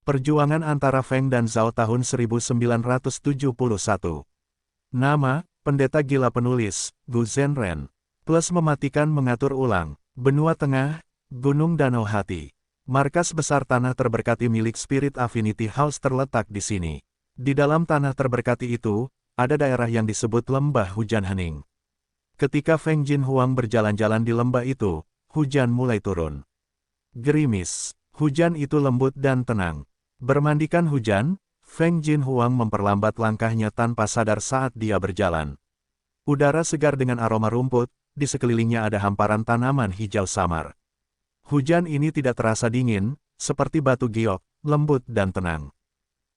Perjuangan antara Feng dan Zhao tahun 1971. Nama, Pendeta Gila Penulis, Gu Zhenren. Plus mematikan mengatur ulang. Benua Tengah, Gunung Danau Hati. Markas besar tanah terberkati milik Spirit Affinity House terletak di sini. Di dalam tanah terberkati itu, ada daerah yang disebut Lembah Hujan Hening. Ketika Feng Jinhuang berjalan-jalan di lembah itu, hujan mulai turun. Gerimis, hujan itu lembut dan tenang. Bermandikan hujan, Feng Jinhuang memperlambat langkahnya tanpa sadar saat dia berjalan. Udara segar dengan aroma rumput, di sekelilingnya ada hamparan tanaman hijau samar. Hujan ini tidak terasa dingin, seperti batu giok, lembut dan tenang.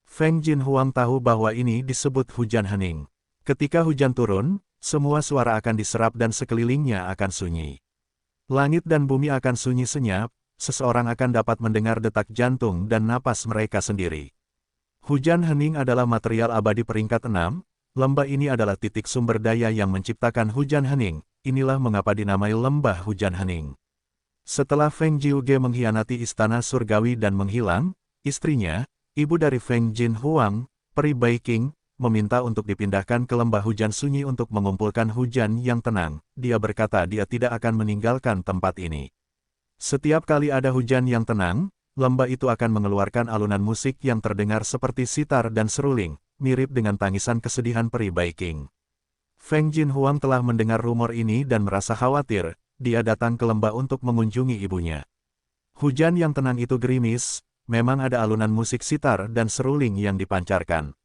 Feng Jinhuang tahu bahwa ini disebut hujan hening. Ketika hujan turun, semua suara akan diserap dan sekelilingnya akan sunyi. Langit dan bumi akan sunyi senyap, seseorang akan dapat mendengar detak jantung dan napas mereka sendiri. Hujan hening adalah material abadi peringkat 6, lembah ini adalah titik sumber daya yang menciptakan hujan hening, inilah mengapa dinamai lembah hujan hening. Setelah Feng Jiuge mengkhianati istana surgawi dan menghilang, istrinya, ibu dari Feng Jinhuang, Peri Baiking, meminta untuk dipindahkan ke lembah hujan sunyi untuk mengumpulkan hujan yang tenang. Dia berkata dia tidak akan meninggalkan tempat ini. Setiap kali ada hujan yang tenang, lembah itu akan mengeluarkan alunan musik yang terdengar seperti sitar dan seruling, mirip dengan tangisan kesedihan Peri Baiking. Feng Jinhuang telah mendengar rumor ini dan merasa khawatir, dia datang ke lembah untuk mengunjungi ibunya. Hujan yang tenang itu gerimis, memang ada alunan musik sitar dan seruling yang dipancarkan.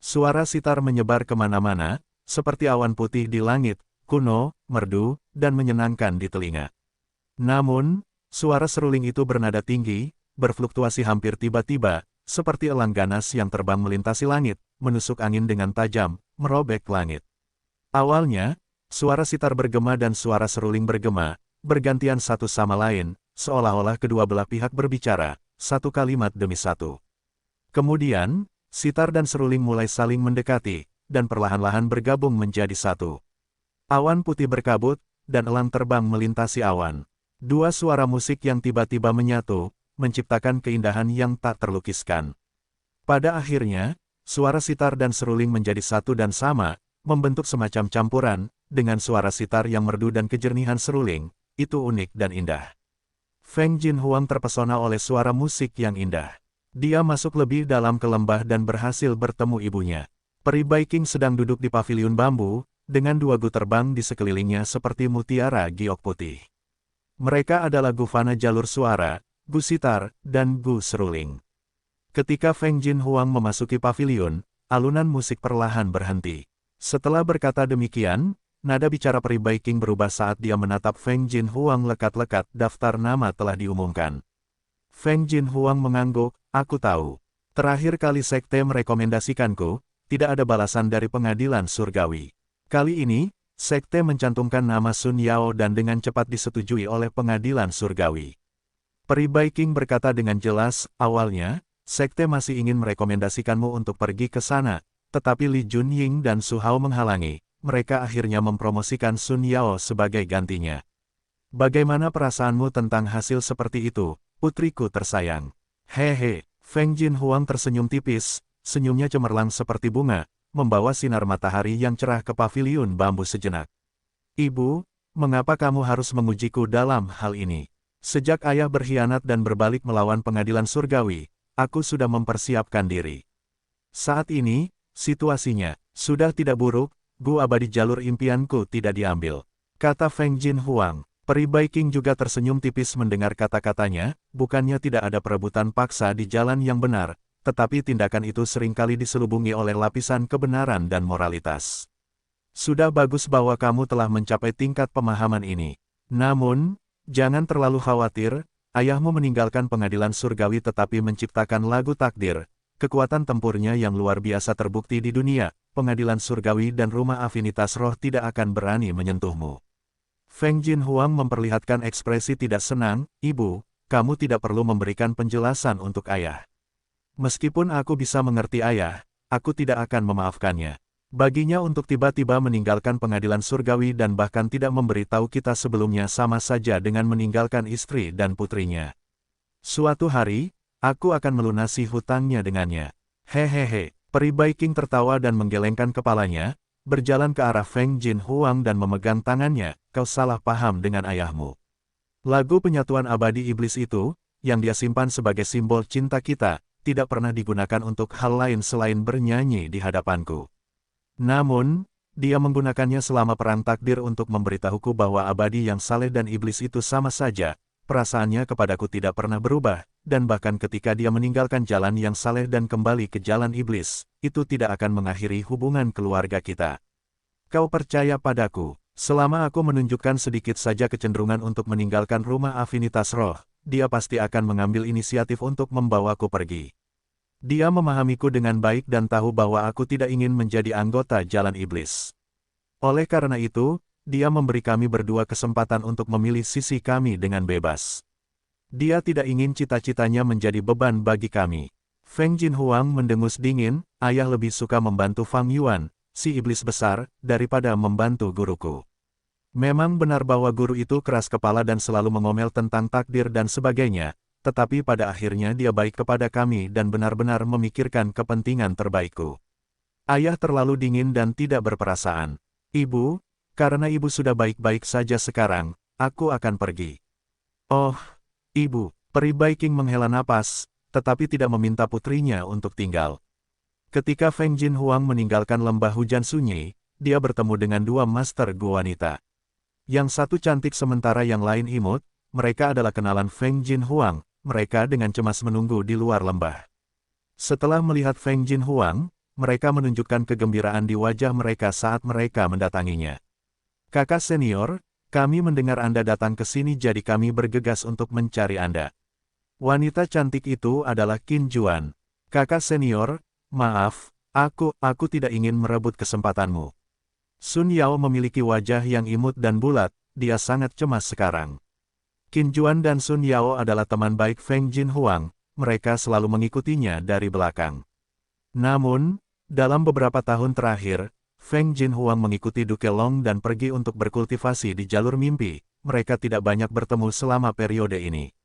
Suara sitar menyebar kemana-mana, seperti awan putih di langit, kuno, merdu, dan menyenangkan di telinga. Namun, suara seruling itu bernada tinggi, berfluktuasi hampir tiba-tiba, seperti elang ganas yang terbang melintasi langit, menusuk angin dengan tajam, merobek langit. Awalnya, suara sitar bergema dan suara seruling bergema, bergantian satu sama lain, seolah-olah kedua belah pihak berbicara, satu kalimat demi satu. Kemudian, sitar dan seruling mulai saling mendekati, dan perlahan-lahan bergabung menjadi satu. Awan putih berkabut, dan elang terbang melintasi awan. Dua suara musik yang tiba-tiba menyatu, menciptakan keindahan yang tak terlukiskan. Pada akhirnya, suara sitar dan seruling menjadi satu dan sama, membentuk semacam campuran, dengan suara sitar yang merdu dan kejernihan seruling, itu unik dan indah. Feng Jinhuang terpesona oleh suara musik yang indah. Dia masuk lebih dalam ke lembah dan berhasil bertemu ibunya. Peri Baiking sedang duduk di paviliun bambu, dengan dua gu terbang di sekelilingnya seperti mutiara giok putih. Mereka adalah gu fana jalur suara, gu sitar, dan gu seruling. Ketika Feng Jinhuang memasuki paviliun, alunan musik perlahan berhenti. Setelah berkata demikian, nada bicara Peri Baiking berubah saat dia menatap Feng Jinhuang lekat-lekat. Daftar nama telah diumumkan. Feng Jinhuang mengangguk, aku tahu. Terakhir kali sekte merekomendasikanku, tidak ada balasan dari pengadilan surgawi. Kali ini, sekte mencantumkan nama Sun Yao dan dengan cepat disetujui oleh pengadilan surgawi. Peri Baiking berkata dengan jelas, awalnya, sekte masih ingin merekomendasikanmu untuk pergi ke sana, tetapi Li Junying dan Su Hao menghalangi, mereka akhirnya mempromosikan Sun Yao sebagai gantinya. Bagaimana perasaanmu tentang hasil seperti itu, putriku tersayang? Hehe, Feng Jinhuang tersenyum tipis, senyumnya cemerlang seperti bunga, membawa sinar matahari yang cerah ke paviliun bambu sejenak. Ibu, mengapa kamu harus mengujiku dalam hal ini? Sejak ayah berkhianat dan berbalik melawan pengadilan surgawi, aku sudah mempersiapkan diri. Saat ini, situasinya sudah tidak buruk, gu abadi jalur impianku tidak diambil, kata Feng Jinhuang. Peri Baiking juga tersenyum tipis mendengar kata-katanya, bukannya tidak ada perebutan paksa di jalan yang benar, tetapi tindakan itu seringkali diselubungi oleh lapisan kebenaran dan moralitas. Sudah bagus bahwa kamu telah mencapai tingkat pemahaman ini. Namun, jangan terlalu khawatir, ayahmu meninggalkan pengadilan surgawi tetapi menciptakan lagu takdir. Kekuatan tempurnya yang luar biasa terbukti di dunia, pengadilan surgawi dan rumah afinitas roh tidak akan berani menyentuhmu. Feng Jinhuang memperlihatkan ekspresi tidak senang, ibu, kamu tidak perlu memberikan penjelasan untuk ayah. Meskipun aku bisa mengerti ayah, aku tidak akan memaafkannya. Baginya untuk tiba-tiba meninggalkan pengadilan surgawi dan bahkan tidak memberitahu kita sebelumnya sama saja dengan meninggalkan istri dan putrinya. Suatu hari, aku akan melunasi hutangnya dengannya. Hehehe, peri Bai King tertawa dan menggelengkan kepalanya, berjalan ke arah Feng Jin Huang dan memegang tangannya, kau salah paham dengan ayahmu. Lagu penyatuan abadi iblis itu, yang dia simpan sebagai simbol cinta kita, tidak pernah digunakan untuk hal lain selain bernyanyi di hadapanku. Namun, dia menggunakannya selama perang takdir untuk memberitahuku bahwa abadi yang saleh dan iblis itu sama saja, perasaannya kepadaku tidak pernah berubah, dan bahkan ketika dia meninggalkan jalan yang saleh dan kembali ke jalan iblis, itu tidak akan mengakhiri hubungan keluarga kita. Kau percaya padaku, selama aku menunjukkan sedikit saja kecenderungan untuk meninggalkan rumah afinitas roh, dia pasti akan mengambil inisiatif untuk membawaku pergi. Dia memahamiku dengan baik dan tahu bahwa aku tidak ingin menjadi anggota jalan iblis. Oleh karena itu, dia memberi kami berdua kesempatan untuk memilih sisi kami dengan bebas. Dia tidak ingin cita-citanya menjadi beban bagi kami. Feng Jin Huang mendengus dingin, ayah lebih suka membantu Fang Yuan, si iblis besar, daripada membantu guruku. Memang benar bahwa guru itu keras kepala dan selalu mengomel tentang takdir dan sebagainya, tetapi pada akhirnya dia baik kepada kami dan benar-benar memikirkan kepentingan terbaikku. Ayah terlalu dingin dan tidak berperasaan. Ibu, karena ibu sudah baik-baik saja sekarang, aku akan pergi. Oh, ibu, peri Bai King menghela napas, tetapi tidak meminta putrinya untuk tinggal. Ketika Feng Jin Huang meninggalkan lembah hujan sunyi, dia bertemu dengan dua master Gu wanita. Yang satu cantik sementara yang lain imut, mereka adalah kenalan Feng Jin Huang. Mereka dengan cemas menunggu di luar lembah. Setelah melihat Feng Jin Huang, mereka menunjukkan kegembiraan di wajah mereka saat mereka mendatanginya. Kakak senior, kami mendengar Anda datang ke sini jadi kami bergegas untuk mencari Anda. Wanita cantik itu adalah Qin Juan. Kakak senior, maaf, aku tidak ingin merebut kesempatanmu. Sun Yao memiliki wajah yang imut dan bulat, dia sangat cemas sekarang. Qin Juan dan Sun Yao adalah teman baik Feng Jin Huang, mereka selalu mengikutinya dari belakang. Namun, dalam beberapa tahun terakhir, Feng Jin Huang mengikuti Duke Long dan pergi untuk berkultivasi di jalur mimpi, mereka tidak banyak bertemu selama periode ini.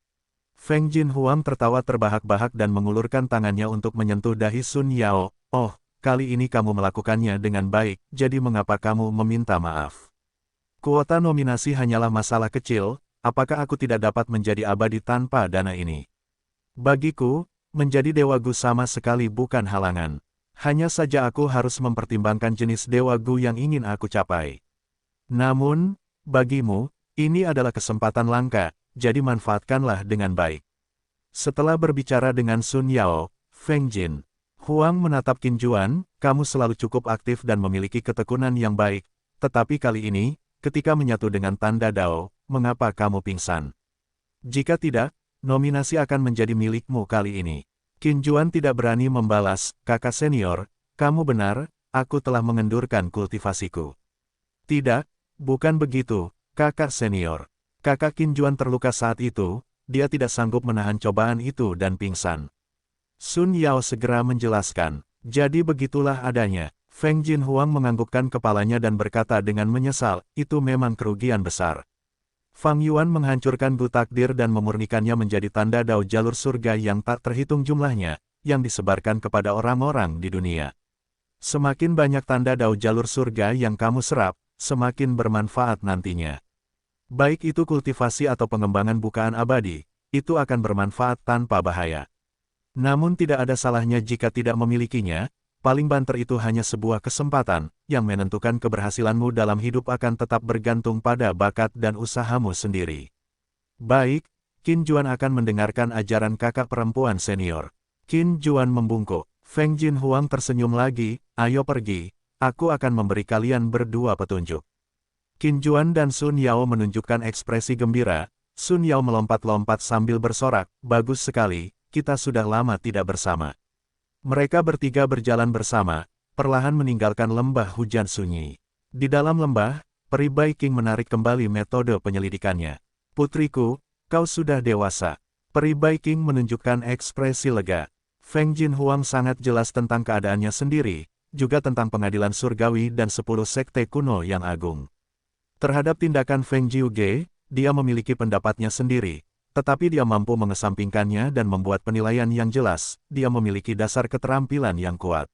Feng Jin Huang tertawa terbahak-bahak dan mengulurkan tangannya untuk menyentuh dahi Sun Yao, oh, kali ini kamu melakukannya dengan baik, jadi mengapa kamu meminta maaf? Kuota nominasi hanyalah masalah kecil, apakah aku tidak dapat menjadi abadi tanpa dana ini? Bagiku, menjadi Dewa Gu sama sekali bukan halangan. Hanya saja aku harus mempertimbangkan jenis Dewa Gu yang ingin aku capai. Namun, bagimu, ini adalah kesempatan langka, jadi manfaatkanlah dengan baik. Setelah berbicara dengan Sun Yao, Feng Jin Huang menatap Qin Juan, kamu selalu cukup aktif dan memiliki ketekunan yang baik, tetapi kali ini, ketika menyatu dengan tanda Dao, mengapa kamu pingsan? Jika tidak, nominasi akan menjadi milikmu kali ini. Qin Juan tidak berani membalas, kakak senior, kamu benar, aku telah mengendurkan kultivasiku. Tidak, bukan begitu, kakak senior. Kakak Qin Juan terluka saat itu, dia tidak sanggup menahan cobaan itu dan pingsan. Sun Yao segera menjelaskan, jadi begitulah adanya. Feng Jin Huang menganggukkan kepalanya dan berkata dengan menyesal, itu memang kerugian besar. Fang Yuan menghancurkan Gu takdir dan memurnikannya menjadi tanda Dao jalur surga yang tak terhitung jumlahnya, yang disebarkan kepada orang-orang di dunia. Semakin banyak tanda Dao jalur surga yang kamu serap, semakin bermanfaat nantinya. Baik itu kultivasi atau pengembangan bukaan abadi, itu akan bermanfaat tanpa bahaya. Namun tidak ada salahnya jika tidak memilikinya, paling banter itu hanya sebuah kesempatan, yang menentukan keberhasilanmu dalam hidup akan tetap bergantung pada bakat dan usahamu sendiri. Baik, Qin Juan akan mendengarkan ajaran kakak perempuan senior. Qin Juan membungkuk. Feng Jin Huang tersenyum lagi, ayo pergi, aku akan memberi kalian berdua petunjuk. Qin Juan dan Sun Yao menunjukkan ekspresi gembira, Sun Yao melompat-lompat sambil bersorak, bagus sekali, kita sudah lama tidak bersama. Mereka bertiga berjalan bersama, perlahan meninggalkan lembah hujan sunyi. Di dalam lembah, peri Bai King menarik kembali metode penyelidikannya. Putriku, kau sudah dewasa. Peri Bai King menunjukkan ekspresi lega. Feng Jin Huang sangat jelas tentang keadaannya sendiri, juga tentang pengadilan surgawi dan 10 sekte kuno yang agung. Terhadap tindakan Feng Jiuge, dia memiliki pendapatnya sendiri, Tetapi dia mampu mengesampingkannya dan membuat penilaian yang jelas, dia memiliki dasar keterampilan yang kuat.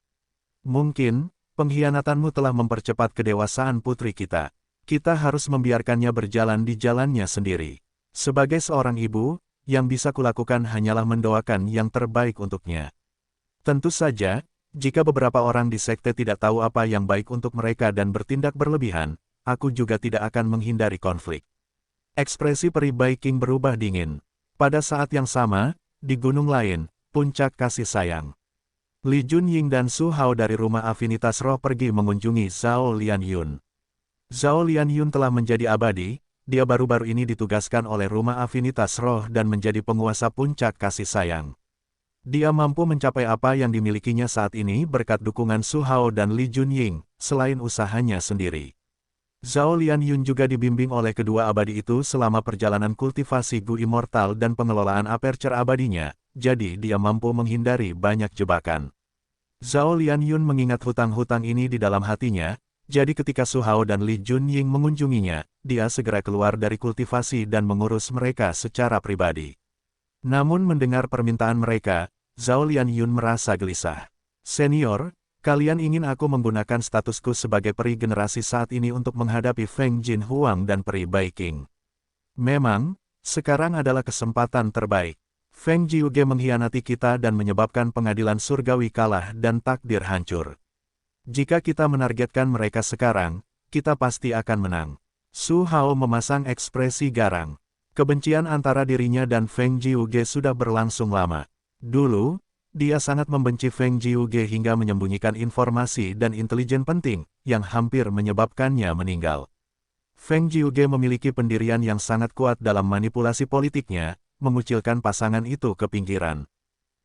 Mungkin, pengkhianatanmu telah mempercepat kedewasaan putri kita. Kita harus membiarkannya berjalan di jalannya sendiri. Sebagai seorang ibu, yang bisa kulakukan hanyalah mendoakan yang terbaik untuknya. Tentu saja, jika beberapa orang di sekte tidak tahu apa yang baik untuk mereka dan bertindak berlebihan, aku juga tidak akan menghindari konflik. Ekspresi peri Bai Qing berubah dingin. Pada saat yang sama, di gunung lain, puncak kasih sayang. Li Junying dan Su Hao dari rumah afinitas roh pergi mengunjungi Zhao Lianyun. Zhao Lianyun telah menjadi abadi, dia baru-baru ini ditugaskan oleh rumah afinitas roh dan menjadi penguasa puncak kasih sayang. Dia mampu mencapai apa yang dimilikinya saat ini berkat dukungan Su Hao dan Li Junying, selain usahanya sendiri. Zhao Lianyun juga dibimbing oleh kedua abadi itu selama perjalanan kultivasi Gu Immortal dan pengelolaan aperture abadinya, jadi dia mampu menghindari banyak jebakan. Zhao Lianyun mengingat hutang-hutang ini di dalam hatinya, jadi ketika Su Hao dan Li Junying mengunjunginya, dia segera keluar dari kultivasi dan mengurus mereka secara pribadi. Namun mendengar permintaan mereka, Zhao Lianyun merasa gelisah. Senior, kalian ingin aku menggunakan statusku sebagai peri generasi saat ini untuk menghadapi Feng Jin Huang dan peri Bai Qing. Memang, sekarang adalah kesempatan terbaik. Feng Jiuge mengkhianati kita dan menyebabkan pengadilan surgawi kalah dan takdir hancur. Jika kita menargetkan mereka sekarang, kita pasti akan menang. Su Hao memasang ekspresi garang. Kebencian antara dirinya dan Feng Jiuge sudah berlangsung lama. Dulu, dia sangat membenci Feng Jiuge hingga menyembunyikan informasi dan intelijen penting, yang hampir menyebabkannya meninggal. Feng Jiuge memiliki pendirian yang sangat kuat dalam manipulasi politiknya, mengucilkan pasangan itu ke pinggiran.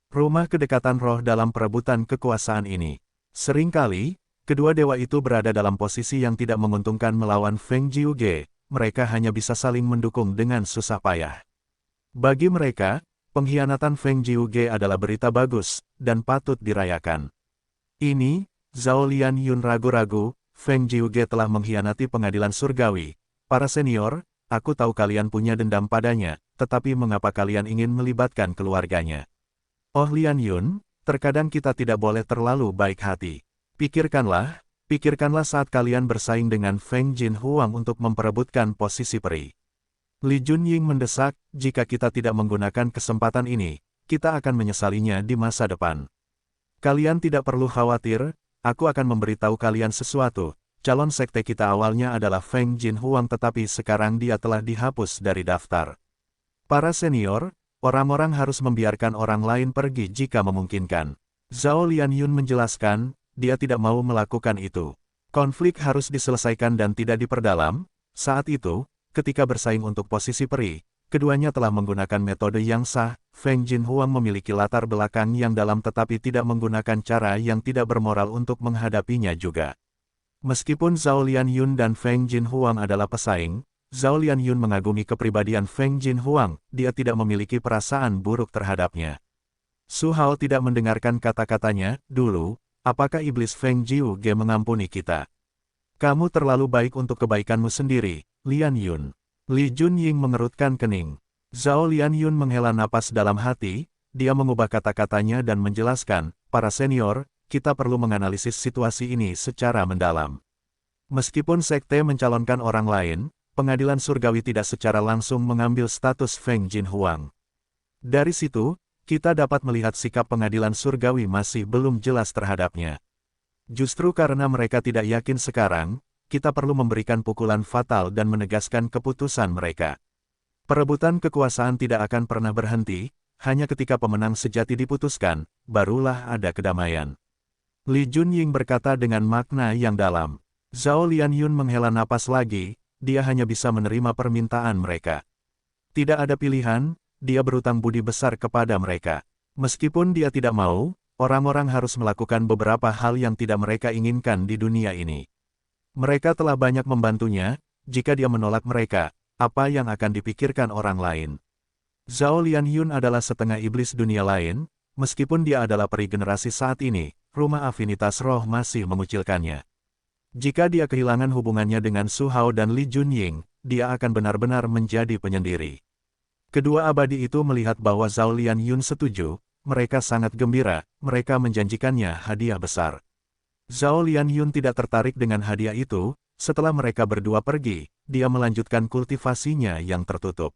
Rumah kedekatan roh dalam perebutan kekuasaan ini. Seringkali, kedua dewa itu berada dalam posisi yang tidak menguntungkan melawan Feng Jiuge, mereka hanya bisa saling mendukung dengan susah payah. Bagi mereka, pengkhianatan Feng Jiuge adalah berita bagus, dan patut dirayakan. Ini, Zhao Lianyun ragu-ragu, Feng Jiuge telah mengkhianati pengadilan surgawi. Para senior, aku tahu kalian punya dendam padanya, tetapi mengapa kalian ingin melibatkan keluarganya? Oh Lianyun, terkadang kita tidak boleh terlalu baik hati. Pikirkanlah saat kalian bersaing dengan Feng Jin Huang untuk memperebutkan posisi peri. Li Junying mendesak, jika kita tidak menggunakan kesempatan ini, kita akan menyesalinya di masa depan. Kalian tidak perlu khawatir, aku akan memberitahu kalian sesuatu. Calon sekte kita awalnya adalah Feng Jin Huang tetapi sekarang dia telah dihapus dari daftar. Para senior, orang-orang harus membiarkan orang lain pergi jika memungkinkan. Zhao Lianyun menjelaskan, dia tidak mau melakukan itu. Konflik harus diselesaikan dan tidak diperdalam. Saat itu, ketika bersaing untuk posisi peri, keduanya telah menggunakan metode yang sah. Feng Jin Huang memiliki latar belakang yang dalam tetapi tidak menggunakan cara yang tidak bermoral untuk menghadapinya juga. Meskipun Zhao Lianyun dan Feng Jin Huang adalah pesaing, Zhao Lianyun mengagumi kepribadian Feng Jin Huang, dia tidak memiliki perasaan buruk terhadapnya. Su Hao tidak mendengarkan kata-katanya, dulu, apakah iblis Feng Jiuge mengampuni kita? Kamu terlalu baik untuk kebaikanmu sendiri, Lianyun. Li Junying mengerutkan kening. Zhao Lianyun menghela napas dalam hati, dia mengubah kata-katanya dan menjelaskan, para senior, kita perlu menganalisis situasi ini secara mendalam. Meskipun sekte mencalonkan orang lain, pengadilan surgawi tidak secara langsung mengambil status Feng Jin Huang. Dari situ, kita dapat melihat sikap pengadilan surgawi masih belum jelas terhadapnya. Justru karena mereka tidak yakin sekarang, kita perlu memberikan pukulan fatal dan menegaskan keputusan mereka. Perebutan kekuasaan tidak akan pernah berhenti, hanya ketika pemenang sejati diputuskan, barulah ada kedamaian. Li Junying berkata dengan makna yang dalam. Zhao Lianyun menghela napas lagi, dia hanya bisa menerima permintaan mereka. Tidak ada pilihan, dia berutang budi besar kepada mereka. Meskipun dia tidak mau, orang-orang harus melakukan beberapa hal yang tidak mereka inginkan di dunia ini. Mereka telah banyak membantunya, jika dia menolak mereka, apa yang akan dipikirkan orang lain? Zhao Lianyun adalah setengah iblis dunia lain, meskipun dia adalah peri generasi saat ini, rumah afinitas roh masih mengucilkannya. Jika dia kehilangan hubungannya dengan Su Hao dan Li Junying, dia akan benar-benar menjadi penyendiri. Kedua abadi itu melihat bahwa Zhao Lianyun setuju, mereka sangat gembira, mereka menjanjikannya hadiah besar. Zhao Lianyun tidak tertarik dengan hadiah itu, setelah mereka berdua pergi, dia melanjutkan kultivasinya yang tertutup.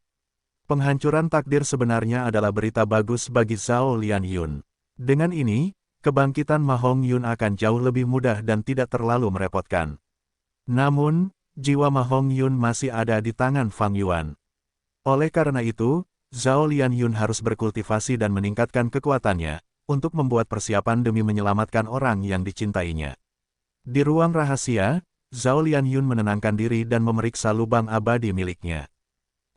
Penghancuran takdir sebenarnya adalah berita bagus bagi Zhao Lianyun. Dengan ini, kebangkitan Ma Hongyun akan jauh lebih mudah dan tidak terlalu merepotkan. Namun, jiwa Ma Hongyun masih ada di tangan Fang Yuan. Oleh karena itu, Zhao Lianyun harus berkultivasi dan meningkatkan kekuatannya, untuk membuat persiapan demi menyelamatkan orang yang dicintainya. Di ruang rahasia, Zhao Lianyun menenangkan diri dan memeriksa lubang abadi miliknya.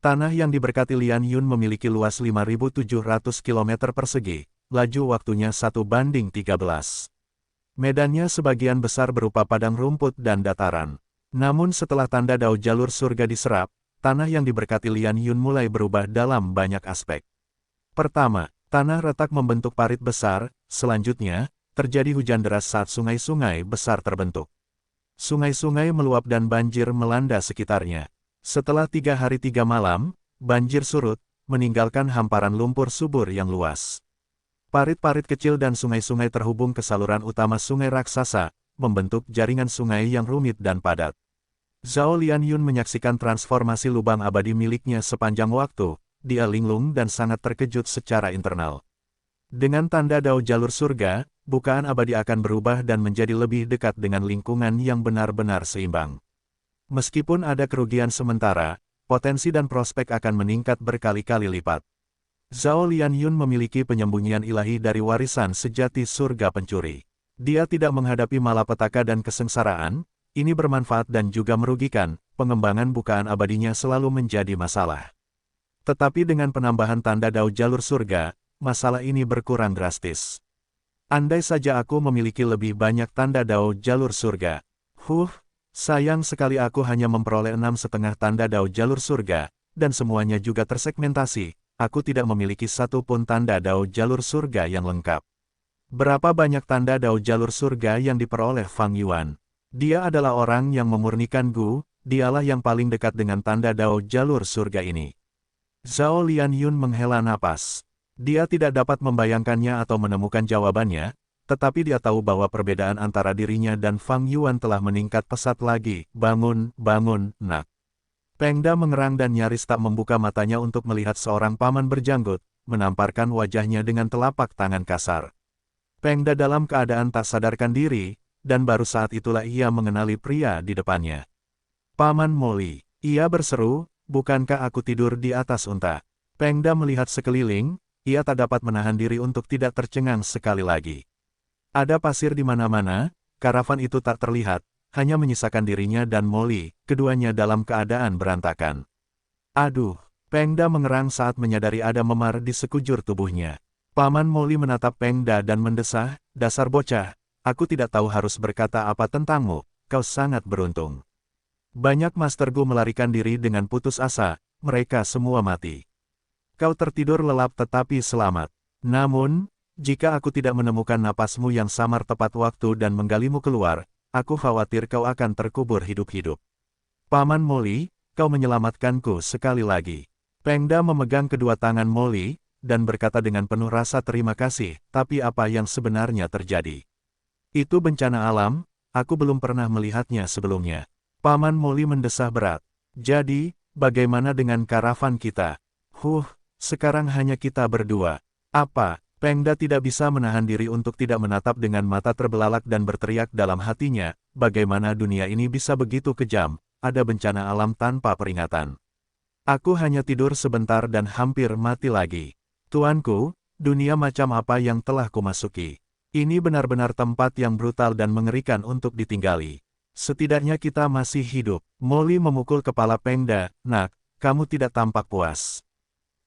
Tanah yang diberkati Lianyun memiliki luas 5.700 km persegi, laju waktunya 1:13. Medannya sebagian besar berupa padang rumput dan dataran. Namun setelah tanda dao jalur surga diserap, tanah yang diberkati Lianyun mulai berubah dalam banyak aspek. Pertama, tanah retak membentuk parit besar, selanjutnya, terjadi hujan deras saat sungai-sungai besar terbentuk. Sungai-sungai meluap dan banjir melanda sekitarnya. Setelah 3 hari 3 malam, banjir surut, meninggalkan hamparan lumpur subur yang luas. Parit-parit kecil dan sungai-sungai terhubung ke saluran utama sungai raksasa, membentuk jaringan sungai yang rumit dan padat. Zhao Lianyun menyaksikan transformasi lubang abadi miliknya sepanjang waktu. Dia linglung dan sangat terkejut secara internal. Dengan tanda dao jalur surga, bukaan abadi akan berubah dan menjadi lebih dekat dengan lingkungan yang benar-benar seimbang. Meskipun ada kerugian sementara, potensi dan prospek akan meningkat berkali-kali lipat. Zhao Lianyun memiliki penyembunyian ilahi dari warisan sejati surga pencuri. Dia tidak menghadapi malapetaka dan kesengsaraan, ini bermanfaat dan juga merugikan, pengembangan bukaan abadinya selalu menjadi masalah. Tetapi dengan penambahan tanda dao jalur surga, masalah ini berkurang drastis. Andai saja aku memiliki lebih banyak tanda dao jalur surga. Sayang sekali aku hanya memperoleh 6,5 tanda dao jalur surga, dan semuanya juga tersegmentasi, aku tidak memiliki satu pun tanda dao jalur surga yang lengkap. Berapa banyak tanda dao jalur surga yang diperoleh Fang Yuan? Dia adalah orang yang memurnikan Gu, dialah yang paling dekat dengan tanda dao jalur surga ini. Zhao Lianyun menghela napas. Dia tidak dapat membayangkannya atau menemukan jawabannya, tetapi dia tahu bahwa perbedaan antara dirinya dan Fang Yuan telah meningkat pesat lagi. Bangun, bangun, nak. Pengda mengerang dan nyaris tak membuka matanya untuk melihat seorang paman berjanggut, menamparkan wajahnya dengan telapak tangan kasar. Pengda dalam keadaan tak sadarkan diri, dan baru saat itulah ia mengenali pria di depannya. Paman Moli, ia berseru. Bukankah aku tidur di atas unta? Pengda melihat sekeliling, ia tak dapat menahan diri untuk tidak tercengang sekali lagi. Ada pasir di mana-mana, karavan itu tak terlihat, hanya menyisakan dirinya dan Moli, keduanya dalam keadaan berantakan. Aduh, Pengda mengerang saat menyadari ada memar di sekujur tubuhnya. Paman Moli menatap Pengda dan mendesah, dasar bocah, aku tidak tahu harus berkata apa tentangmu, kau sangat beruntung. Banyak mastergu melarikan diri dengan putus asa, mereka semua mati. Kau tertidur lelap tetapi selamat. Namun, jika aku tidak menemukan napasmu yang samar tepat waktu dan menggalimu keluar, aku khawatir kau akan terkubur hidup-hidup. Paman Moli, kau menyelamatkanku sekali lagi. Pengda memegang kedua tangan Moli, dan berkata dengan penuh rasa terima kasih, tapi apa yang sebenarnya terjadi? Itu bencana alam, aku belum pernah melihatnya sebelumnya. Paman Moli mendesah berat. Jadi, bagaimana dengan karavan kita? Sekarang hanya kita berdua. Apa? Pengda tidak bisa menahan diri untuk tidak menatap dengan mata terbelalak dan berteriak dalam hatinya, bagaimana dunia ini bisa begitu kejam, ada bencana alam tanpa peringatan. Aku hanya tidur sebentar dan hampir mati lagi. Tuanku, dunia macam apa yang telah kumasuki? Ini benar-benar tempat yang brutal dan mengerikan untuk ditinggali. Setidaknya kita masih hidup. Moli memukul kepala Pengda, nak, kamu tidak tampak puas.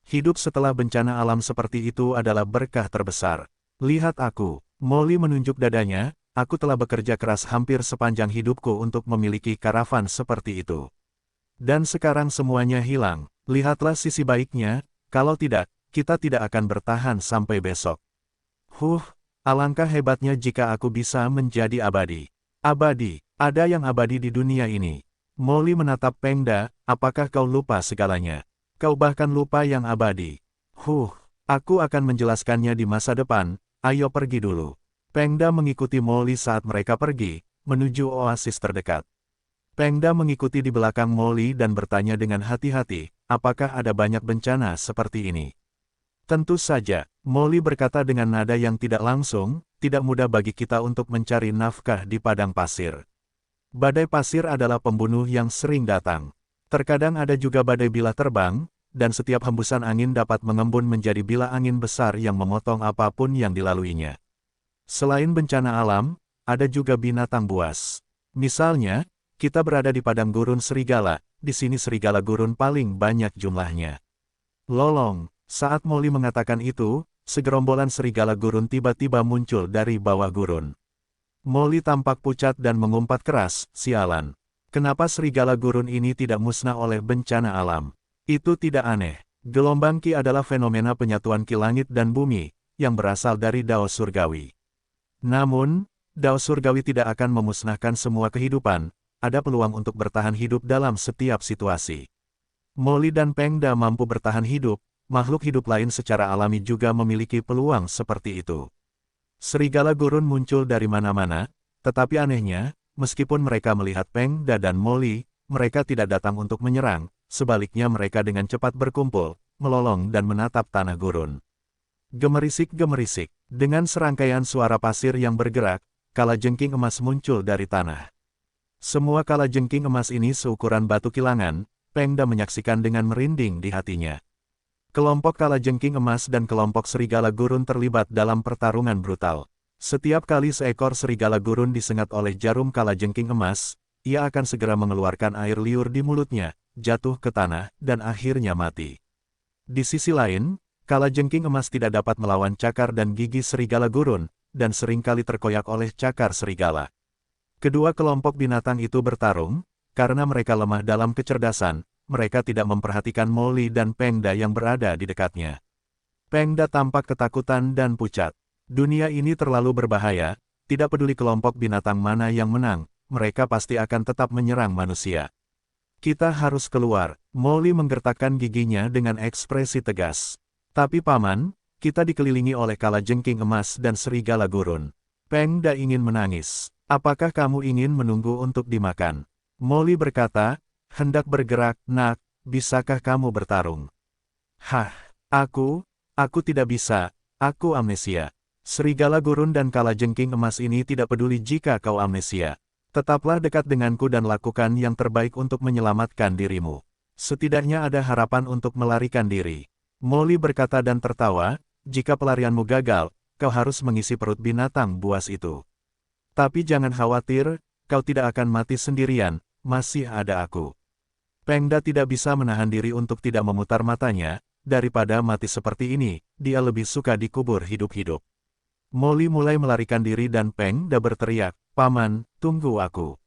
Hidup setelah bencana alam seperti itu adalah berkah terbesar. Lihat aku. Moli menunjuk dadanya, aku telah bekerja keras hampir sepanjang hidupku untuk memiliki karavan seperti itu. Dan sekarang semuanya hilang. Lihatlah sisi baiknya, kalau tidak, kita tidak akan bertahan sampai besok. Alangkah hebatnya jika aku bisa menjadi abadi. Abadi. Ada yang abadi di dunia ini. Moli menatap Pengda, apakah kau lupa segalanya? Kau bahkan lupa yang abadi. Aku akan menjelaskannya di masa depan, ayo pergi dulu. Pengda mengikuti Molly saat mereka pergi, menuju oasis terdekat. Pengda mengikuti di belakang Molly dan bertanya dengan hati-hati, apakah ada banyak bencana seperti ini? Tentu saja, Molly berkata dengan nada yang tidak langsung, tidak mudah bagi kita untuk mencari nafkah di padang pasir. Badai pasir adalah pembunuh yang sering datang. Terkadang ada juga badai bilah terbang, dan setiap hembusan angin dapat mengembun menjadi bilah angin besar yang memotong apapun yang dilaluinya. Selain bencana alam, ada juga binatang buas. Misalnya, kita berada di padang gurun serigala, di sini serigala gurun paling banyak jumlahnya. Lolong, saat Molly mengatakan itu, segerombolan serigala gurun tiba-tiba muncul dari bawah gurun. Molly tampak pucat dan mengumpat keras, sialan. Kenapa serigala gurun ini tidak musnah oleh bencana alam? Itu tidak aneh. Gelombang Ki adalah fenomena penyatuan Ki langit dan bumi, yang berasal dari Dao Surgawi. Namun, Dao Surgawi tidak akan memusnahkan semua kehidupan, ada peluang untuk bertahan hidup dalam setiap situasi. Molly dan Pengda mampu bertahan hidup, makhluk hidup lain secara alami juga memiliki peluang seperti itu. Serigala gurun muncul dari mana-mana, tetapi anehnya, meskipun mereka melihat Pengda dan Molly, mereka tidak datang untuk menyerang, sebaliknya mereka dengan cepat berkumpul, melolong dan menatap tanah gurun. Gemerisik-gemerisik, dengan serangkaian suara pasir yang bergerak, kalajengking emas muncul dari tanah. Semua kalajengking emas ini seukuran batu kilangan, Pengda menyaksikan dengan merinding di hatinya. Kelompok kalajengking emas dan kelompok serigala gurun terlibat dalam pertarungan brutal. Setiap kali seekor serigala gurun disengat oleh jarum kalajengking emas, ia akan segera mengeluarkan air liur di mulutnya, jatuh ke tanah, dan akhirnya mati. Di sisi lain, kalajengking emas tidak dapat melawan cakar dan gigi serigala gurun, dan seringkali terkoyak oleh cakar serigala. Kedua kelompok binatang itu bertarung, karena mereka lemah dalam kecerdasan, mereka tidak memperhatikan Molly dan Pengda yang berada di dekatnya. Pengda tampak ketakutan dan pucat. Dunia ini terlalu berbahaya, tidak peduli kelompok binatang mana yang menang, mereka pasti akan tetap menyerang manusia. Kita harus keluar, Molly menggertakkan giginya dengan ekspresi tegas. Tapi paman, kita dikelilingi oleh kalajengking emas dan serigala gurun. Pengda ingin menangis. Apakah kamu ingin menunggu untuk dimakan? Molly berkata, hendak bergerak, nak, bisakah kamu bertarung? Aku tidak bisa, aku amnesia. Serigala gurun dan kalajengking emas ini tidak peduli jika kau amnesia. Tetaplah dekat denganku dan lakukan yang terbaik untuk menyelamatkan dirimu. Setidaknya ada harapan untuk melarikan diri. Molly berkata dan tertawa, jika pelarianmu gagal, kau harus mengisi perut binatang buas itu. Tapi jangan khawatir, kau tidak akan mati sendirian, masih ada aku. Pengda tidak bisa menahan diri untuk tidak memutar matanya, daripada mati seperti ini, dia lebih suka dikubur hidup-hidup. Molly mulai melarikan diri dan Pengda berteriak, paman, tunggu aku.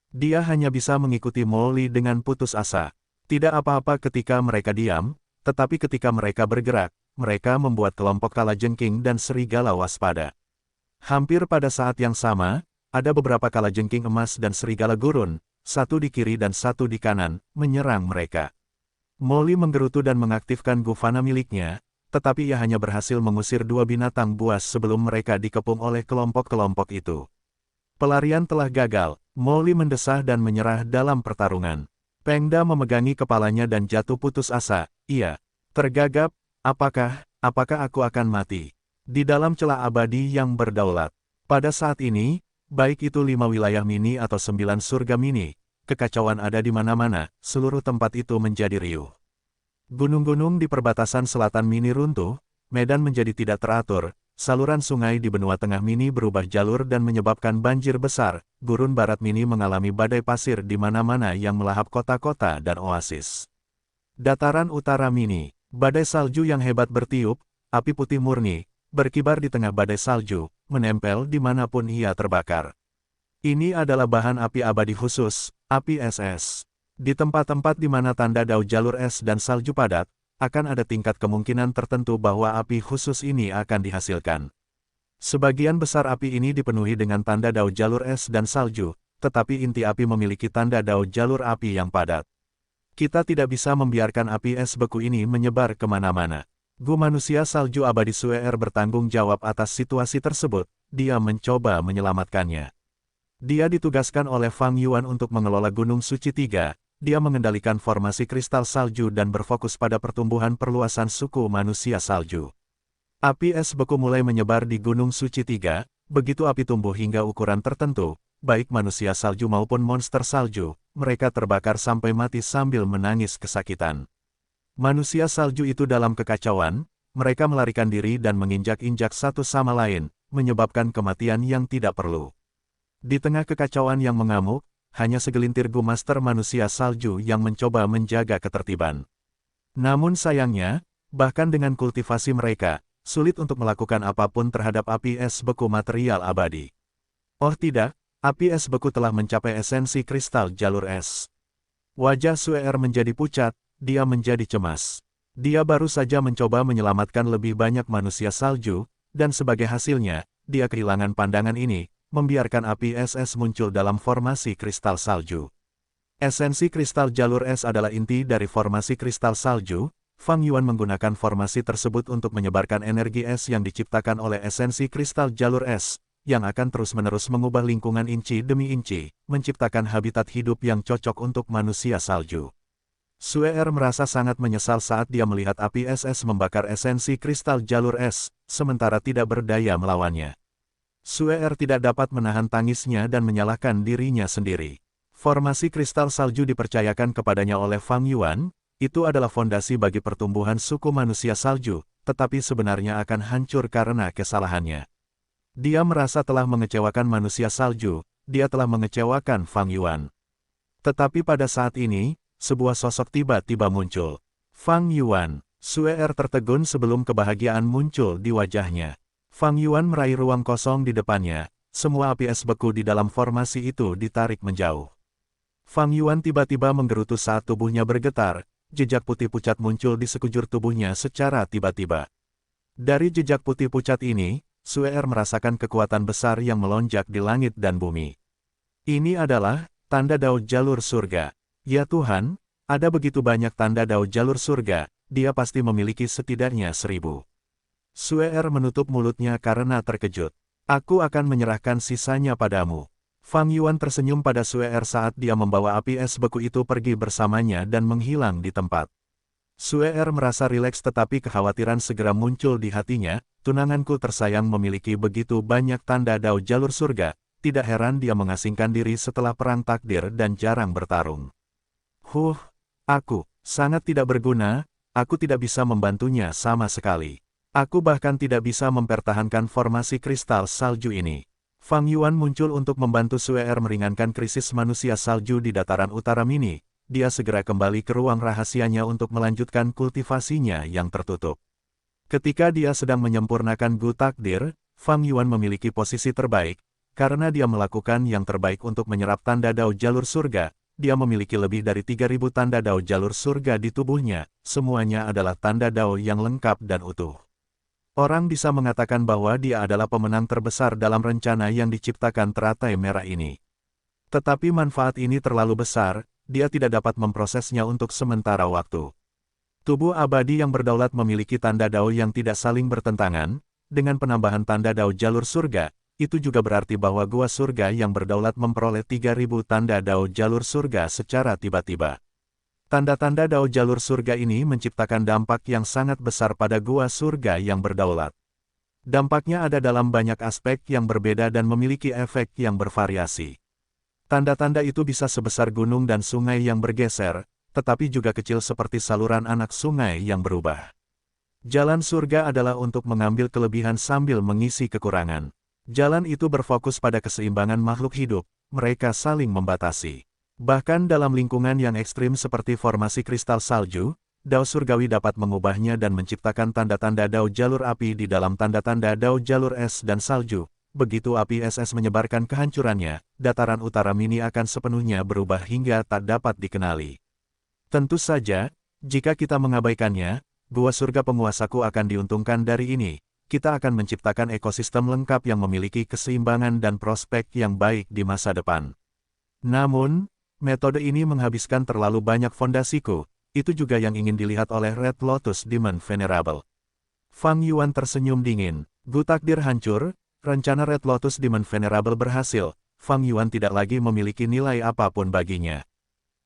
Dia hanya bisa mengikuti Molly dengan putus asa. Tidak apa-apa ketika mereka diam, tetapi ketika mereka bergerak, mereka membuat kelompok kalajengking dan serigala waspada. Hampir pada saat yang sama, ada beberapa kalajengking emas dan serigala gurun, satu di kiri dan satu di kanan, menyerang mereka. Molly menggerutu dan mengaktifkan gufana miliknya, tetapi ia hanya berhasil mengusir dua binatang buas sebelum mereka dikepung oleh kelompok-kelompok itu. Pelarian telah gagal, Molly mendesah dan menyerah dalam pertarungan. Pengda memegangi kepalanya dan jatuh putus asa, ia tergagap, apakah aku akan mati? Di dalam celah abadi yang berdaulat. Pada saat ini, baik itu 5 wilayah mini atau 9 surga mini, kekacauan ada di mana-mana, seluruh tempat itu menjadi riuh. Gunung-gunung di perbatasan selatan mini runtuh, medan menjadi tidak teratur, saluran sungai di benua tengah mini berubah jalur dan menyebabkan banjir besar, gurun barat mini mengalami badai pasir di mana-mana yang melahap kota-kota dan oasis. Dataran utara mini, badai salju yang hebat bertiup, api putih murni, berkibar di tengah badai salju, menempel dimanapun ia terbakar. Ini adalah bahan api abadi khusus, api SS. Di tempat-tempat di mana tanda Dao jalur es dan salju padat, akan ada tingkat kemungkinan tertentu bahwa api khusus ini akan dihasilkan. Sebagian besar api ini dipenuhi dengan tanda Dao jalur es dan salju, tetapi inti api memiliki tanda Dao jalur api yang padat. Kita tidak bisa membiarkan api es beku ini menyebar kemana-mana. Gu manusia salju abadi Suer bertanggung jawab atas situasi tersebut, dia mencoba menyelamatkannya. Dia ditugaskan oleh Fang Yuan untuk mengelola Gunung Suci 3, dia mengendalikan formasi kristal salju dan berfokus pada pertumbuhan perluasan suku manusia salju. Api es beku mulai menyebar di Gunung Suci 3, begitu api tumbuh hingga ukuran tertentu, baik manusia salju maupun monster salju, mereka terbakar sampai mati sambil menangis kesakitan. Manusia salju itu dalam kekacauan, mereka melarikan diri dan menginjak-injak satu sama lain, menyebabkan kematian yang tidak perlu. Di tengah kekacauan yang mengamuk, hanya segelintir Gu Master manusia salju yang mencoba menjaga ketertiban. Namun sayangnya, bahkan dengan kultivasi mereka, sulit untuk melakukan apapun terhadap api es beku material abadi. Oh tidak, api es beku telah mencapai esensi kristal jalur es. Wajah Suer menjadi pucat, dia menjadi cemas. Dia baru saja mencoba menyelamatkan lebih banyak manusia salju, dan sebagai hasilnya, dia kehilangan pandangan ini, membiarkan api es muncul dalam formasi kristal salju. Esensi kristal jalur es adalah inti dari formasi kristal salju. Fang Yuan menggunakan formasi tersebut untuk menyebarkan energi es yang diciptakan oleh esensi kristal jalur es, yang akan terus-menerus mengubah lingkungan inci demi inci, menciptakan habitat hidup yang cocok untuk manusia salju. Suer merasa sangat menyesal saat dia melihat api es membakar esensi kristal jalur es, sementara tidak berdaya melawannya. Suer tidak dapat menahan tangisnya dan menyalahkan dirinya sendiri. Formasi kristal salju dipercayakan kepadanya oleh Fang Yuan, itu adalah fondasi bagi pertumbuhan suku manusia salju, tetapi sebenarnya akan hancur karena kesalahannya. Dia merasa telah mengecewakan manusia salju, dia telah mengecewakan Fang Yuan. Tetapi pada saat ini, sebuah sosok tiba-tiba muncul. Fang Yuan. Suer tertegun sebelum kebahagiaan muncul di wajahnya. Fang Yuan meraih ruang kosong di depannya, semua api es beku di dalam formasi itu ditarik menjauh. Fang Yuan tiba-tiba menggerutu saat tubuhnya bergetar, jejak putih pucat muncul di sekujur tubuhnya secara tiba-tiba. Dari jejak putih pucat ini, Suer merasakan kekuatan besar yang melonjak di langit dan bumi. Ini adalah tanda dao jalur surga. Ya Tuhan, ada begitu banyak tanda dao jalur surga, dia pasti memiliki setidaknya 1000. Suer menutup mulutnya karena terkejut. Aku akan menyerahkan sisanya padamu. Fang Yuan tersenyum pada Suer saat dia membawa api es beku itu pergi bersamanya dan menghilang di tempat. Suer merasa rileks tetapi kekhawatiran segera muncul di hatinya, tunanganku tersayang memiliki begitu banyak tanda dao jalur surga, tidak heran dia mengasingkan diri setelah perang takdir dan jarang bertarung. Aku sangat tidak berguna, aku tidak bisa membantunya sama sekali. Aku bahkan tidak bisa mempertahankan formasi kristal salju ini. Fang Yuan muncul untuk membantu Suer meringankan krisis manusia salju di dataran utara mini. Dia segera kembali ke ruang rahasianya untuk melanjutkan kultivasinya yang tertutup. Ketika dia sedang menyempurnakan Gu Takdir, Fang Yuan memiliki posisi terbaik, karena dia melakukan yang terbaik untuk menyerap tanda dao jalur surga. Dia memiliki lebih dari 3000 tanda dao jalur surga di tubuhnya, semuanya adalah tanda dao yang lengkap dan utuh. Orang bisa mengatakan bahwa dia adalah pemenang terbesar dalam rencana yang diciptakan teratai merah ini. Tetapi manfaat ini terlalu besar, dia tidak dapat memprosesnya untuk sementara waktu. Tubuh abadi yang berdaulat memiliki tanda dao yang tidak saling bertentangan, dengan penambahan tanda dao jalur surga, itu juga berarti bahwa gua surga yang berdaulat memperoleh 3000 tanda dao jalur surga secara tiba-tiba. Tanda-tanda dao jalur surga ini menciptakan dampak yang sangat besar pada gua surga yang berdaulat. Dampaknya ada dalam banyak aspek yang berbeda dan memiliki efek yang bervariasi. Tanda-tanda itu bisa sebesar gunung dan sungai yang bergeser, tetapi juga kecil seperti saluran anak sungai yang berubah. Jalan surga adalah untuk mengambil kelebihan sambil mengisi kekurangan. Jalan itu berfokus pada keseimbangan makhluk hidup, mereka saling membatasi. Bahkan dalam lingkungan yang ekstrim seperti formasi kristal salju, dao surgawi dapat mengubahnya dan menciptakan tanda-tanda dao jalur api di dalam tanda-tanda dao jalur es dan salju. Begitu api es menyebarkan kehancurannya, dataran utara mini akan sepenuhnya berubah hingga tak dapat dikenali. Tentu saja, jika kita mengabaikannya, gua surga penguasaku akan diuntungkan dari ini. Kita akan menciptakan ekosistem lengkap yang memiliki keseimbangan dan prospek yang baik di masa depan. Namun, Metode ini menghabiskan terlalu banyak fondasiku, itu juga yang ingin dilihat oleh Red Lotus Demon Venerable. Fang Yuan tersenyum dingin. Gu takdir hancur, rencana Red Lotus Demon Venerable berhasil, Fang Yuan tidak lagi memiliki nilai apapun baginya.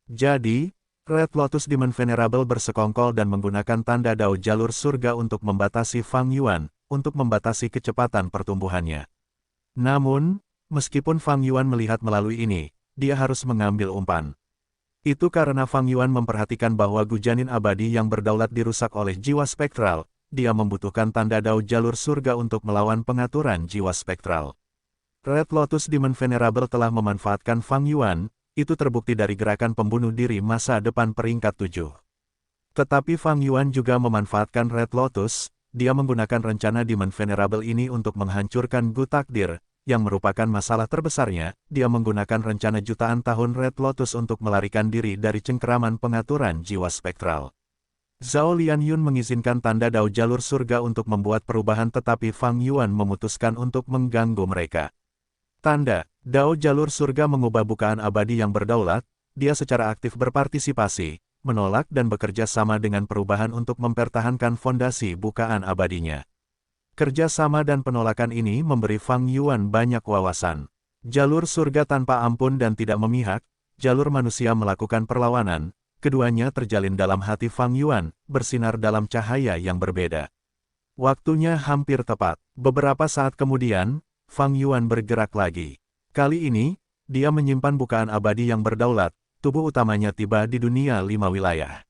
Jadi, Red Lotus Demon Venerable bersekongkol dan menggunakan tanda Dao jalur surga untuk membatasi Fang Yuan, untuk membatasi kecepatan pertumbuhannya. Namun, meskipun Fang Yuan melihat melalui ini, dia harus mengambil umpan. Itu karena Fang Yuan memperhatikan bahwa Gujanin abadi yang berdaulat dirusak oleh jiwa spektral, dia membutuhkan tanda Dao jalur surga untuk melawan pengaturan jiwa spektral. Red Lotus Demon Venerable telah memanfaatkan Fang Yuan, itu terbukti dari gerakan pembunuh diri masa depan peringkat 7. Tetapi Fang Yuan juga memanfaatkan Red Lotus, dia menggunakan rencana Demon Venerable ini untuk menghancurkan Gu Takdir, yang merupakan masalah terbesarnya, dia menggunakan rencana jutaan tahun Red Lotus untuk melarikan diri dari cengkeraman pengaturan jiwa spektral. Zhao Lianyun mengizinkan tanda Dao jalur surga untuk membuat perubahan tetapi Fang Yuan memutuskan untuk mengganggu mereka. Tanda Dao jalur surga mengubah bukaan abadi yang berdaulat, dia secara aktif berpartisipasi, menolak dan bekerja sama dengan perubahan untuk mempertahankan fondasi bukaan abadinya. Kerja sama dan penolakan ini memberi Fang Yuan banyak wawasan. Jalur surga tanpa ampun dan tidak memihak, jalur manusia melakukan perlawanan, keduanya terjalin dalam hati Fang Yuan, bersinar dalam cahaya yang berbeda. Waktunya hampir tepat. Beberapa saat kemudian, Fang Yuan bergerak lagi. Kali ini, dia menyimpan bukaan abadi yang berdaulat, tubuh utamanya tiba di dunia 5 wilayah.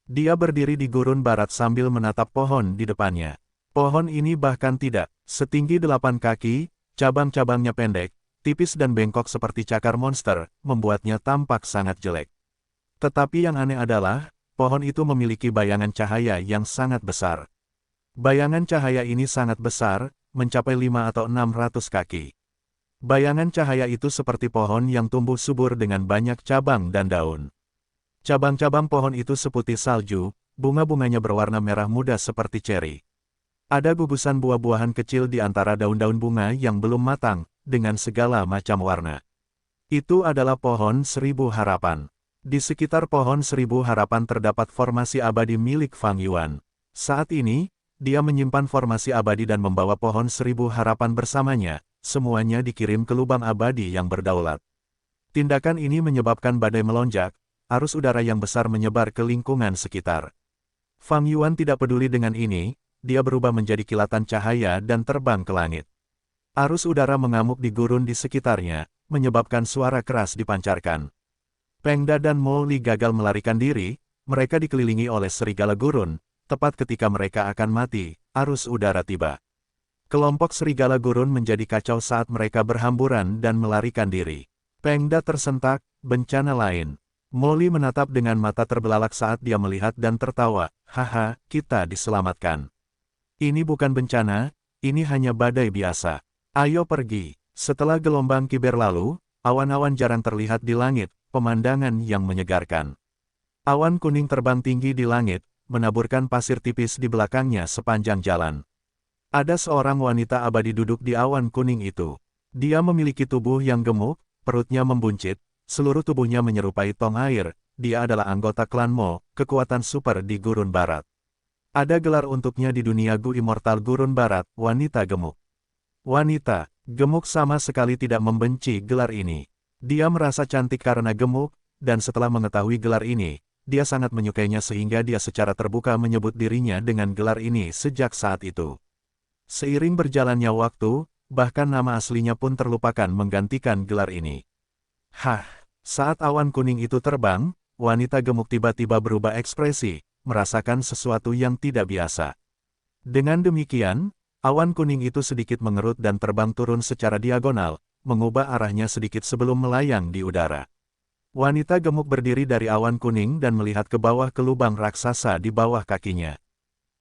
Dia berdiri di gurun barat sambil menatap pohon di depannya. Pohon ini bahkan tidak setinggi 8 kaki, cabang-cabangnya pendek, tipis dan bengkok seperti cakar monster, membuatnya tampak sangat jelek. Tetapi yang aneh adalah, pohon itu memiliki bayangan cahaya yang sangat besar. Bayangan cahaya ini sangat besar, mencapai 5 atau 600 kaki. Bayangan cahaya itu seperti pohon yang tumbuh subur dengan banyak cabang dan daun. Cabang-cabang pohon itu seputih salju, bunga-bunganya berwarna merah muda seperti ceri. Ada gugusan buah-buahan kecil di antara daun-daun bunga yang belum matang, dengan segala macam warna. Itu adalah pohon 1000 harapan. Di sekitar pohon 1000 harapan terdapat formasi abadi milik Fang Yuan. Saat ini, dia menyimpan formasi abadi dan membawa pohon 1000 harapan bersamanya, semuanya dikirim ke lubang abadi yang berdaulat. Tindakan ini menyebabkan badai melonjak, arus udara yang besar menyebar ke lingkungan sekitar. Fang Yuan tidak peduli dengan ini, dia berubah menjadi kilatan cahaya dan terbang ke langit. Arus udara mengamuk di gurun di sekitarnya, menyebabkan suara keras dipancarkan. Pengda dan Mo Li gagal melarikan diri, mereka dikelilingi oleh serigala gurun, tepat ketika mereka akan mati, arus udara tiba. Kelompok serigala gurun menjadi kacau saat mereka berhamburan dan melarikan diri. Pengda tersentak, bencana lain. Mo Li menatap dengan mata terbelalak saat dia melihat dan tertawa, haha, kita diselamatkan. Ini bukan bencana, ini hanya badai biasa. Ayo pergi. Setelah gelombang kiber lalu, awan-awan jarang terlihat di langit, pemandangan yang menyegarkan. Awan kuning terbang tinggi di langit, menaburkan pasir tipis di belakangnya sepanjang jalan. Ada seorang wanita abadi duduk di awan kuning itu. Dia memiliki tubuh yang gemuk, perutnya membuncit, seluruh tubuhnya menyerupai tong air, dia adalah anggota klan Mo, kekuatan super di Gurun Barat. Ada gelar untuknya di dunia Gu Immortal Gurun Barat, wanita gemuk. Wanita gemuk sama sekali tidak membenci gelar ini. Dia merasa cantik karena gemuk, dan setelah mengetahui gelar ini, dia sangat menyukainya sehingga dia secara terbuka menyebut dirinya dengan gelar ini sejak saat itu. Seiring berjalannya waktu, bahkan nama aslinya pun terlupakan menggantikan gelar ini. Saat awan kuning itu terbang, wanita gemuk tiba-tiba berubah ekspresi, merasakan sesuatu yang tidak biasa. Dengan demikian, awan kuning itu sedikit mengerut dan terbang turun secara diagonal, mengubah arahnya sedikit sebelum melayang di udara. Wanita gemuk berdiri dari awan kuning dan melihat ke bawah ke lubang raksasa di bawah kakinya.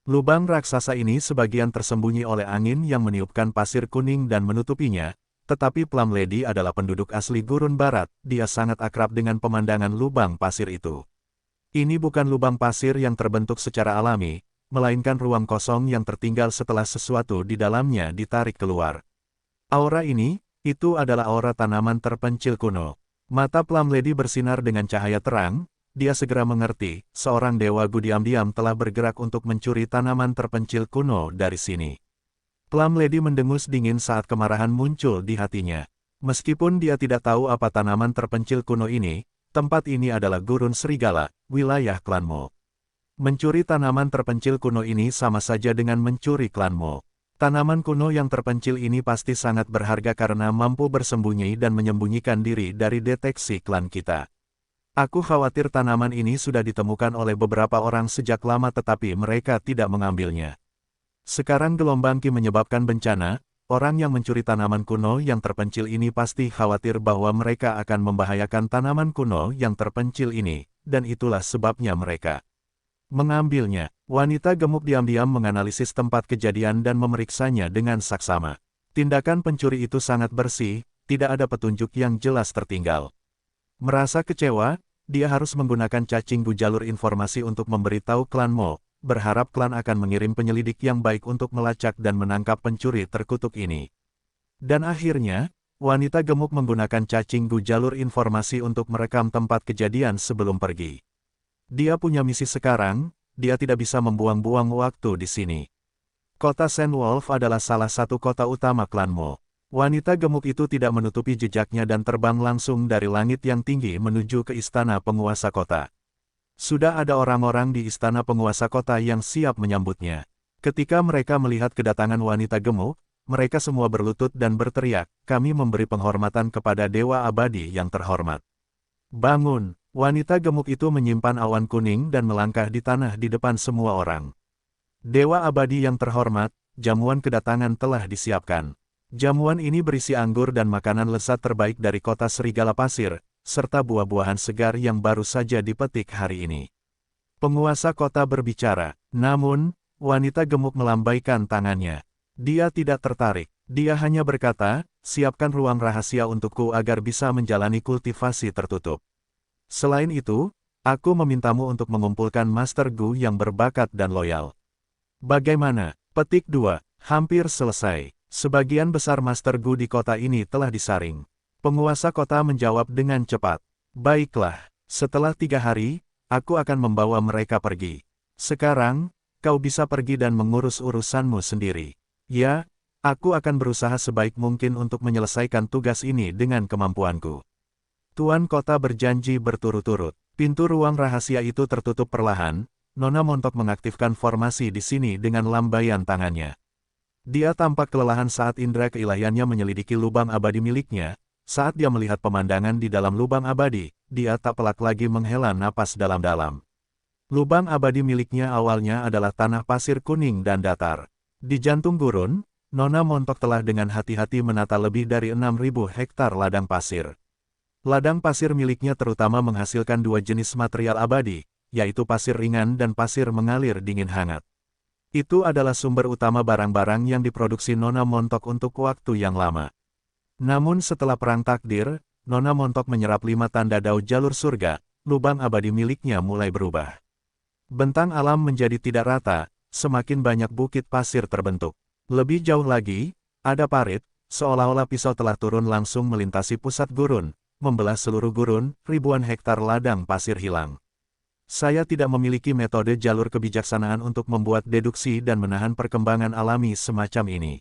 Lubang raksasa ini sebagian tersembunyi oleh angin yang meniupkan pasir kuning dan menutupinya, tetapi Plum Lady adalah penduduk asli Gurun Barat, dia sangat akrab dengan pemandangan lubang pasir itu. Ini bukan lubang pasir yang terbentuk secara alami, melainkan ruang kosong yang tertinggal setelah sesuatu di dalamnya ditarik keluar. Aura ini, itu adalah aura tanaman terpencil kuno. Mata Plum Lady bersinar dengan cahaya terang, dia segera mengerti, seorang Dewa Gu diam-diam telah bergerak untuk mencuri tanaman terpencil kuno dari sini. Plum Lady mendengus dingin saat kemarahan muncul di hatinya. Meskipun dia tidak tahu apa tanaman terpencil kuno ini, tempat ini adalah Gurun Serigala, wilayah klan Mo. Mencuri tanaman terpencil kuno ini sama saja dengan mencuri klan Mo. Tanaman kuno yang terpencil ini pasti sangat berharga karena mampu bersembunyi dan menyembunyikan diri dari deteksi klan kita. Aku khawatir tanaman ini sudah ditemukan oleh beberapa orang sejak lama tetapi mereka tidak mengambilnya. Sekarang gelombang Qi menyebabkan bencana, orang yang mencuri tanaman kuno yang terpencil ini pasti khawatir bahwa mereka akan membahayakan tanaman kuno yang terpencil ini, dan itulah sebabnya mereka mengambilnya. Wanita gemuk diam-diam menganalisis tempat kejadian dan memeriksanya dengan saksama. Tindakan pencuri itu sangat bersih, tidak ada petunjuk yang jelas tertinggal. Merasa kecewa, dia harus menggunakan cacing Gu jalur informasi untuk memberitahu klan Mo, berharap klan akan mengirim penyelidik yang baik untuk melacak dan menangkap pencuri terkutuk ini. Dan akhirnya, wanita gemuk menggunakan cacing Gu jalur informasi untuk merekam tempat kejadian sebelum pergi. Dia punya misi sekarang, dia tidak bisa membuang-buang waktu di sini. Kota Sandwolf adalah salah satu kota utama klan Mo. Wanita gemuk itu tidak menutupi jejaknya dan terbang langsung dari langit yang tinggi menuju ke istana penguasa kota. Sudah ada orang-orang di istana penguasa kota yang siap menyambutnya. Ketika mereka melihat kedatangan wanita gemuk, mereka semua berlutut dan berteriak, "Kami memberi penghormatan kepada Dewa Abadi yang terhormat." Bangun! Wanita gemuk itu menyimpan awan kuning dan melangkah di tanah di depan semua orang. Dewa Abadi yang terhormat, jamuan kedatangan telah disiapkan. Jamuan ini berisi anggur dan makanan lezat terbaik dari kota Serigala Pasir, serta buah-buahan segar yang baru saja dipetik hari ini. Penguasa kota berbicara, namun, wanita gemuk melambaikan tangannya. Dia tidak tertarik. Dia hanya berkata, "Siapkan ruang rahasia untukku agar bisa menjalani kultivasi tertutup. Selain itu, aku memintamu untuk mengumpulkan Master Gu yang berbakat dan loyal." Bagaimana? Petik 2. Hampir selesai. Sebagian besar Master Gu di kota ini telah disaring. Penguasa kota menjawab dengan cepat. "Baiklah, setelah 3 hari, aku akan membawa mereka pergi. Sekarang, kau bisa pergi dan mengurus urusanmu sendiri." "Ya, aku akan berusaha sebaik mungkin untuk menyelesaikan tugas ini dengan kemampuanku." Tuan kota berjanji berturut-turut. Pintu ruang rahasia itu tertutup perlahan. Nona Montok mengaktifkan formasi di sini dengan lambaian tangannya. Dia tampak kelelahan saat indera keilahiannya menyelidiki lubang abadi miliknya. Saat dia melihat pemandangan di dalam lubang abadi, dia tak pelak lagi menghela napas dalam-dalam. Lubang abadi miliknya awalnya adalah tanah pasir kuning dan datar. Di jantung gurun, Nona Montok telah dengan hati-hati menata lebih dari 6.000 hektar ladang pasir. Ladang pasir miliknya terutama menghasilkan 2 jenis material abadi, yaitu pasir ringan dan pasir mengalir dingin hangat. Itu adalah sumber utama barang-barang yang diproduksi Nona Montok untuk waktu yang lama. Namun setelah perang takdir, Nona Montok menyerap 5 tanda dao jalur surga, lubang abadi miliknya mulai berubah. Bentang alam menjadi tidak rata, semakin banyak bukit pasir terbentuk. Lebih jauh lagi, ada parit, seolah-olah pisau telah turun langsung melintasi pusat gurun, membelah seluruh gurun, ribuan hektar ladang pasir hilang. Saya tidak memiliki metode jalur kebijaksanaan untuk membuat deduksi dan menahan perkembangan alami semacam ini.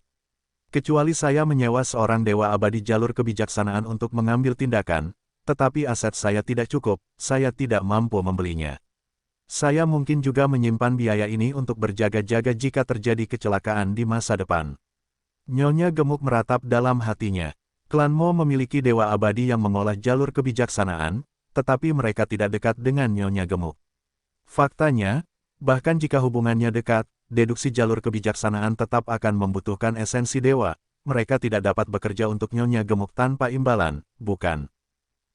Kecuali saya menyewa seorang dewa abadi jalur kebijaksanaan untuk mengambil tindakan, tetapi aset saya tidak cukup, saya tidak mampu membelinya. Saya mungkin juga menyimpan biaya ini untuk berjaga-jaga jika terjadi kecelakaan di masa depan. Nyonya gemuk meratap dalam hatinya. Klan Mo memiliki dewa abadi yang mengolah jalur kebijaksanaan, tetapi mereka tidak dekat dengan Nyonya gemuk. Faktanya, bahkan jika hubungannya dekat, deduksi jalur kebijaksanaan tetap akan membutuhkan esensi dewa. Mereka tidak dapat bekerja untuk Nyonya gemuk tanpa imbalan, bukan?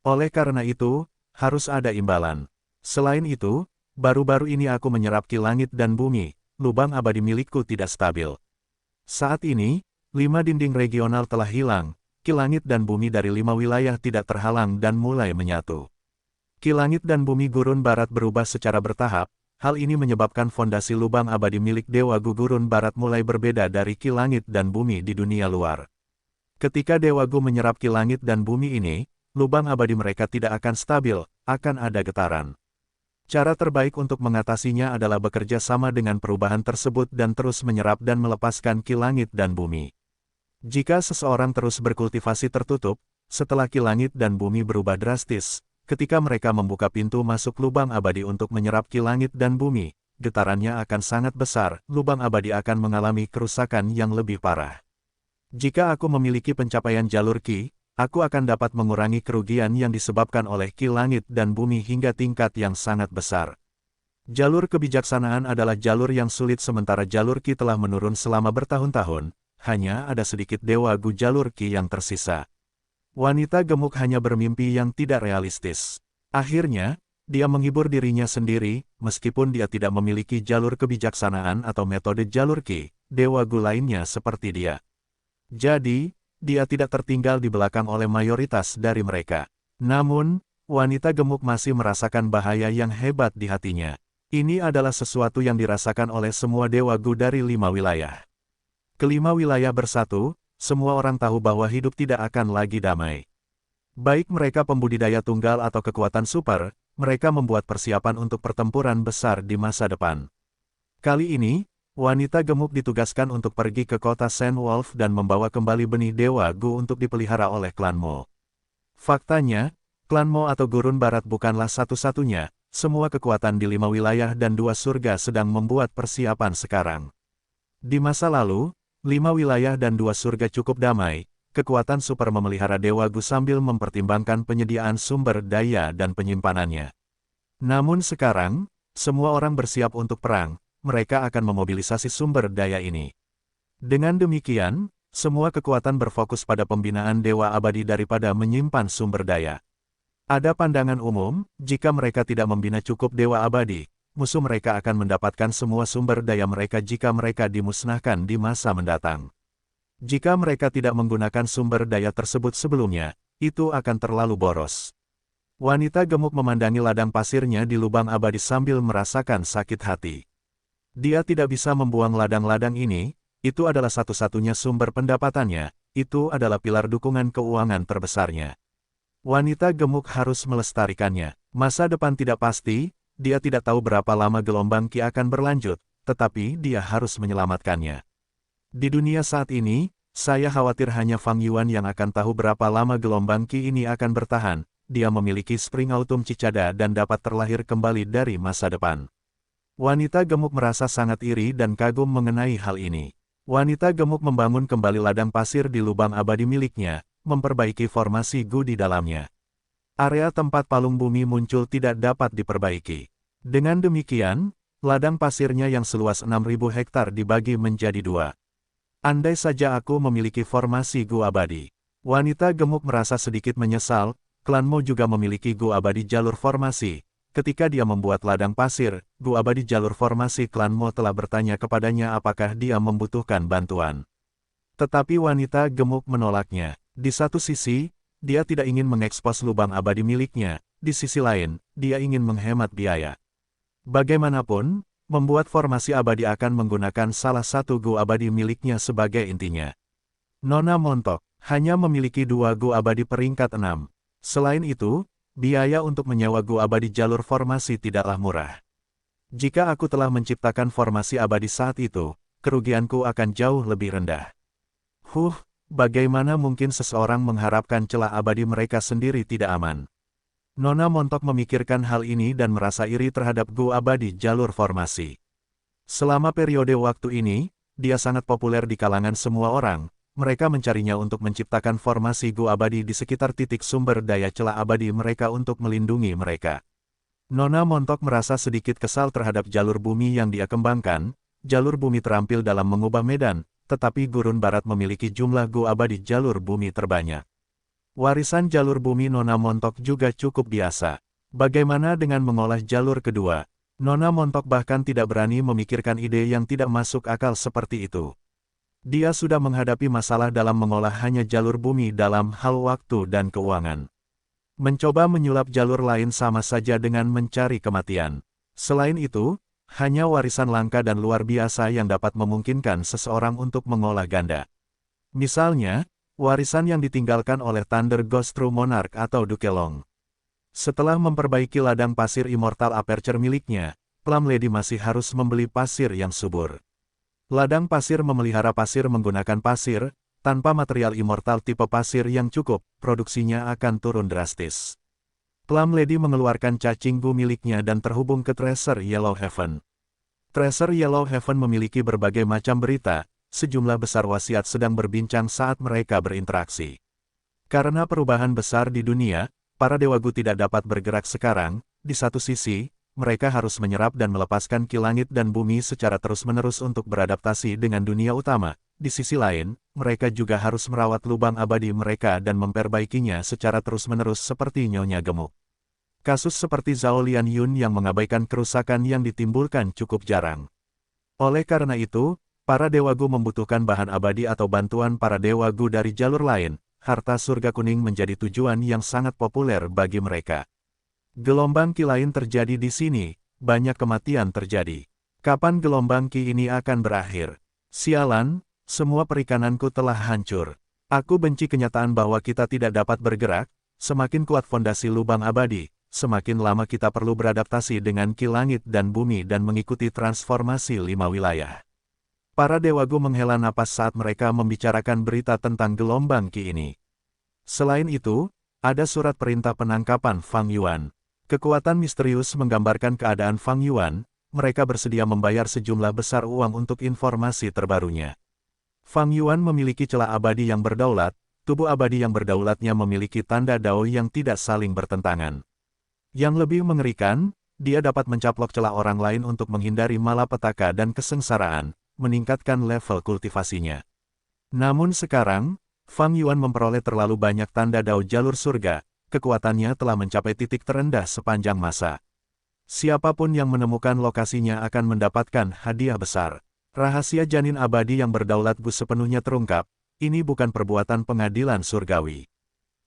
Oleh karena itu, harus ada imbalan. Selain itu, baru-baru ini aku menyerap Qi langit dan bumi, lubang abadi milikku tidak stabil. Saat ini, 5 dinding regional telah hilang. Qi langit dan bumi dari 5 wilayah tidak terhalang dan mulai menyatu. Qi langit dan bumi gurun barat berubah secara bertahap, hal ini menyebabkan fondasi lubang abadi milik Dewa Gu gurun barat mulai berbeda dari Qi langit dan bumi di dunia luar. Ketika Dewa Gu menyerap Qi langit dan bumi ini, lubang abadi mereka tidak akan stabil, akan ada getaran. Cara terbaik untuk mengatasinya adalah bekerja sama dengan perubahan tersebut dan terus menyerap dan melepaskan ki langit dan bumi. Jika seseorang terus berkultivasi tertutup, setelah ki langit dan bumi berubah drastis, ketika mereka membuka pintu masuk lubang abadi untuk menyerap ki langit dan bumi, getarannya akan sangat besar, lubang abadi akan mengalami kerusakan yang lebih parah. Jika aku memiliki pencapaian jalur ki, aku akan dapat mengurangi kerugian yang disebabkan oleh ki langit dan bumi hingga tingkat yang sangat besar. Jalur kebijaksanaan adalah jalur yang sulit sementara jalur ki telah menurun selama bertahun-tahun, hanya ada sedikit dewa gu jalur ki yang tersisa. Wanita gemuk hanya bermimpi yang tidak realistis. Akhirnya, dia menghibur dirinya sendiri, meskipun dia tidak memiliki jalur kebijaksanaan atau metode jalur ki, dewa gu lainnya seperti dia. Jadi, dia tidak tertinggal di belakang oleh mayoritas dari mereka. Namun, wanita gemuk masih merasakan bahaya yang hebat di hatinya. Ini adalah sesuatu yang dirasakan oleh semua dewa gu dari 5 wilayah. Kelima wilayah bersatu, semua orang tahu bahwa hidup tidak akan lagi damai. Baik mereka pembudidaya tunggal atau kekuatan super, mereka membuat persiapan untuk pertempuran besar di masa depan. Kali ini, wanita gemuk ditugaskan untuk pergi ke kota Sandwolf dan membawa kembali benih Dewa Gu untuk dipelihara oleh klan Mo. Faktanya, klan Mo atau Gurun Barat bukanlah satu-satunya, semua kekuatan di 5 wilayah dan 2 surga sedang membuat persiapan sekarang. Di masa lalu, 5 wilayah dan 2 surga cukup damai, kekuatan super memelihara Dewa Gu sambil mempertimbangkan penyediaan sumber daya dan penyimpanannya. Namun sekarang, semua orang bersiap untuk perang. Mereka akan memobilisasi sumber daya ini. Dengan demikian, semua kekuatan berfokus pada pembinaan dewa abadi daripada menyimpan sumber daya. Ada pandangan umum, jika mereka tidak membina cukup dewa abadi, musuh mereka akan mendapatkan semua sumber daya mereka jika mereka dimusnahkan di masa mendatang. Jika mereka tidak menggunakan sumber daya tersebut sebelumnya, itu akan terlalu boros. Wanita gemuk memandangi ladang pasirnya di lubang abadi sambil merasakan sakit hati. Dia tidak bisa membuang ladang-ladang ini, itu adalah satu-satunya sumber pendapatannya, itu adalah pilar dukungan keuangan terbesarnya. Wanita gemuk harus melestarikannya. Masa depan tidak pasti, dia tidak tahu berapa lama gelombang ki akan berlanjut, tetapi dia harus menyelamatkannya. Di dunia saat ini, saya khawatir hanya Fang Yuan yang akan tahu berapa lama gelombang ki ini akan bertahan. Dia memiliki Spring Autumn Cicada dan dapat terlahir kembali dari masa depan. Wanita gemuk merasa sangat iri dan kagum mengenai hal ini. Wanita gemuk membangun kembali ladang pasir di lubang abadi miliknya, memperbaiki formasi Gu di dalamnya. Area tempat palung bumi muncul tidak dapat diperbaiki. Dengan demikian, ladang pasirnya yang seluas 6.000 hektar dibagi menjadi 2. Andai saja aku memiliki formasi Gu abadi. Wanita gemuk merasa sedikit menyesal, klan Mo juga memiliki Gu abadi jalur formasi. Ketika dia membuat ladang pasir, Gu abadi jalur formasi klan Mo telah bertanya kepadanya apakah dia membutuhkan bantuan. Tetapi wanita gemuk menolaknya. Di satu sisi, dia tidak ingin mengekspos lubang abadi miliknya, di sisi lain, dia ingin menghemat biaya. Bagaimanapun, membuat formasi abadi akan menggunakan salah satu Gu abadi miliknya sebagai intinya. Nona Montok hanya memiliki 2 Gu abadi peringkat 6. Selain itu, biaya untuk menyewa Gu abadi jalur formasi tidaklah murah. Jika aku telah menciptakan formasi abadi saat itu, kerugianku akan jauh lebih rendah. Bagaimana mungkin seseorang mengharapkan celah abadi mereka sendiri tidak aman? Nona Montok memikirkan hal ini dan merasa iri terhadap Gu abadi jalur formasi. Selama periode waktu ini, dia sangat populer di kalangan semua orang. Mereka mencarinya untuk menciptakan formasi Gu abadi di sekitar titik sumber daya celah abadi mereka untuk melindungi mereka. Nona Montok merasa sedikit kesal terhadap jalur bumi yang dia kembangkan. Jalur bumi terampil dalam mengubah medan, tetapi Gurun Barat memiliki jumlah Gu abadi jalur bumi terbanyak. Warisan jalur bumi Nona Montok juga cukup biasa. Bagaimana dengan mengolah jalur kedua? Nona Montok bahkan tidak berani memikirkan ide yang tidak masuk akal seperti itu. Dia sudah menghadapi masalah dalam mengolah hanya jalur bumi dalam hal waktu dan keuangan. Mencoba menyulap jalur lain sama saja dengan mencari kematian. Selain itu, hanya warisan langka dan luar biasa yang dapat memungkinkan seseorang untuk mengolah ganda. Misalnya, warisan yang ditinggalkan oleh Thunder Ghost True Monarch atau Dukelong. Setelah memperbaiki ladang pasir Immortal Aperture miliknya, Plum Lady masih harus membeli pasir yang subur. Ladang pasir memelihara pasir menggunakan pasir, tanpa material immortal tipe pasir yang cukup, produksinya akan turun drastis. Plum Lady mengeluarkan cacing bu miliknya dan terhubung ke Treasure Yellow Heaven. Treasure Yellow Heaven memiliki berbagai macam berita, sejumlah besar wasiat sedang berbincang saat mereka berinteraksi. Karena perubahan besar di dunia, para dewagu tidak dapat bergerak sekarang. Di satu sisi, mereka harus menyerap dan melepaskan ki langit dan bumi secara terus-menerus untuk beradaptasi dengan dunia utama. Di sisi lain, mereka juga harus merawat lubang abadi mereka dan memperbaikinya secara terus-menerus seperti Nyonya Gemuk. Kasus seperti Zhao Lian Yun yang mengabaikan kerusakan yang ditimbulkan cukup jarang. Oleh karena itu, para dewagu membutuhkan bahan abadi atau bantuan para dewagu dari jalur lain. Harta surga kuning menjadi tujuan yang sangat populer bagi mereka. Gelombang ki lain terjadi di sini, banyak kematian terjadi. Kapan gelombang ki ini akan berakhir? Sialan, semua perikananku telah hancur. Aku benci kenyataan bahwa kita tidak dapat bergerak, semakin kuat fondasi lubang abadi, semakin lama kita perlu beradaptasi dengan ki langit dan bumi dan mengikuti transformasi 5 wilayah. Para dewagu menghela napas saat mereka membicarakan berita tentang gelombang ki ini. Selain itu, ada surat perintah penangkapan Fang Yuan. Kekuatan misterius menggambarkan keadaan Fang Yuan, mereka bersedia membayar sejumlah besar uang untuk informasi terbarunya. Fang Yuan memiliki celah abadi yang berdaulat, tubuh abadi yang berdaulatnya memiliki tanda dao yang tidak saling bertentangan. Yang lebih mengerikan, dia dapat mencaplok celah orang lain untuk menghindari malapetaka dan kesengsaraan, meningkatkan level kultivasinya. Namun sekarang, Fang Yuan memperoleh terlalu banyak tanda dao jalur surga, kekuatannya telah mencapai titik terendah sepanjang masa. Siapapun yang menemukan lokasinya akan mendapatkan hadiah besar. Rahasia janin abadi yang berdaulat Gu sepenuhnya terungkap, ini bukan perbuatan pengadilan surgawi.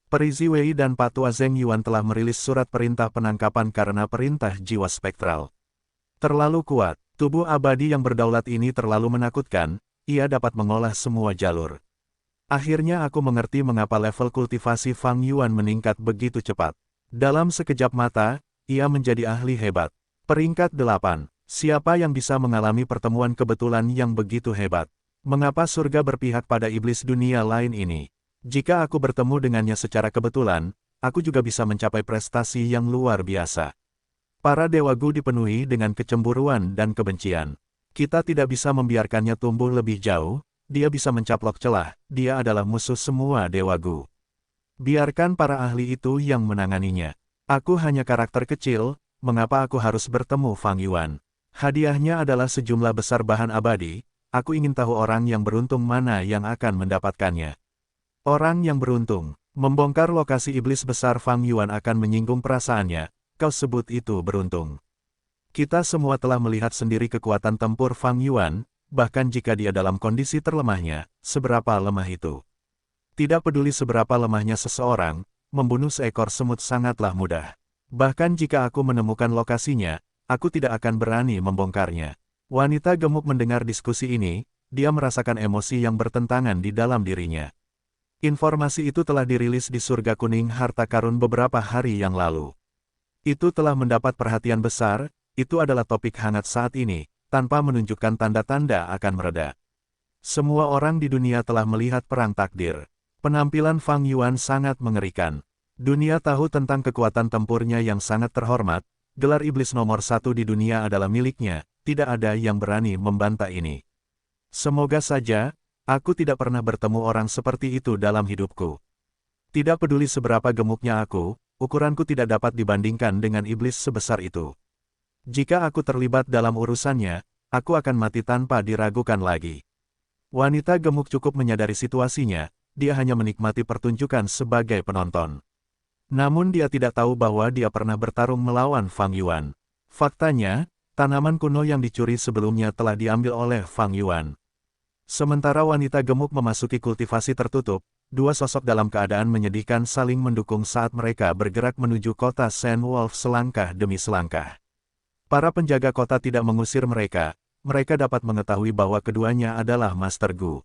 Peri Ziwei dan Patua Zheng Yuan telah merilis surat perintah penangkapan karena perintah jiwa spektral. Terlalu kuat, tubuh abadi yang berdaulat ini terlalu menakutkan, ia dapat mengolah semua jalur. Akhirnya aku mengerti mengapa level kultivasi Fang Yuan meningkat begitu cepat. Dalam sekejap mata, ia menjadi ahli hebat. Peringkat 8. Siapa yang bisa mengalami pertemuan kebetulan yang begitu hebat? Mengapa surga berpihak pada iblis dunia lain ini? Jika aku bertemu dengannya secara kebetulan, aku juga bisa mencapai prestasi yang luar biasa. Para dewagu dipenuhi dengan kecemburuan dan kebencian. Kita tidak bisa membiarkannya tumbuh lebih jauh. Dia bisa mencaplok celah, dia adalah musuh semua dewagu. Biarkan para ahli itu yang menanganinya. Aku hanya karakter kecil, mengapa aku harus bertemu Fang Yuan? Hadiahnya adalah sejumlah besar bahan abadi, aku ingin tahu orang yang beruntung mana yang akan mendapatkannya. Orang yang beruntung, membongkar lokasi iblis besar Fang Yuan akan menyinggung perasaannya, kau sebut itu beruntung. Kita semua telah melihat sendiri kekuatan tempur Fang Yuan, bahkan jika dia dalam kondisi terlemahnya, seberapa lemah itu. Tidak peduli seberapa lemahnya seseorang, membunuh seekor semut sangatlah mudah. Bahkan jika aku menemukan lokasinya, aku tidak akan berani membongkarnya. Wanita gemuk mendengar diskusi ini, dia merasakan emosi yang bertentangan di dalam dirinya. Informasi itu telah dirilis di Surga Kuning Harta Karun beberapa hari yang lalu. Itu telah mendapat perhatian besar, itu adalah topik hangat saat ini. Tanpa menunjukkan tanda-tanda akan mereda. Semua orang di dunia telah melihat perang takdir. Penampilan Fang Yuan sangat mengerikan. Dunia tahu tentang kekuatan tempurnya yang sangat terhormat, gelar iblis nomor 1 di dunia adalah miliknya, tidak ada yang berani membantah ini. Semoga saja, aku tidak pernah bertemu orang seperti itu dalam hidupku. Tidak peduli seberapa gemuknya aku, ukuranku tidak dapat dibandingkan dengan iblis sebesar itu. Jika aku terlibat dalam urusannya, aku akan mati tanpa diragukan lagi. Wanita gemuk cukup menyadari situasinya, dia hanya menikmati pertunjukan sebagai penonton. Namun dia tidak tahu bahwa dia pernah bertarung melawan Fang Yuan. Faktanya, tanaman kuno yang dicuri sebelumnya telah diambil oleh Fang Yuan. Sementara wanita gemuk memasuki kultivasi tertutup, dua sosok dalam keadaan menyedihkan saling mendukung saat mereka bergerak menuju kota Sand Wolf selangkah demi selangkah. Para penjaga kota tidak mengusir mereka, mereka dapat mengetahui bahwa keduanya adalah Master Gu.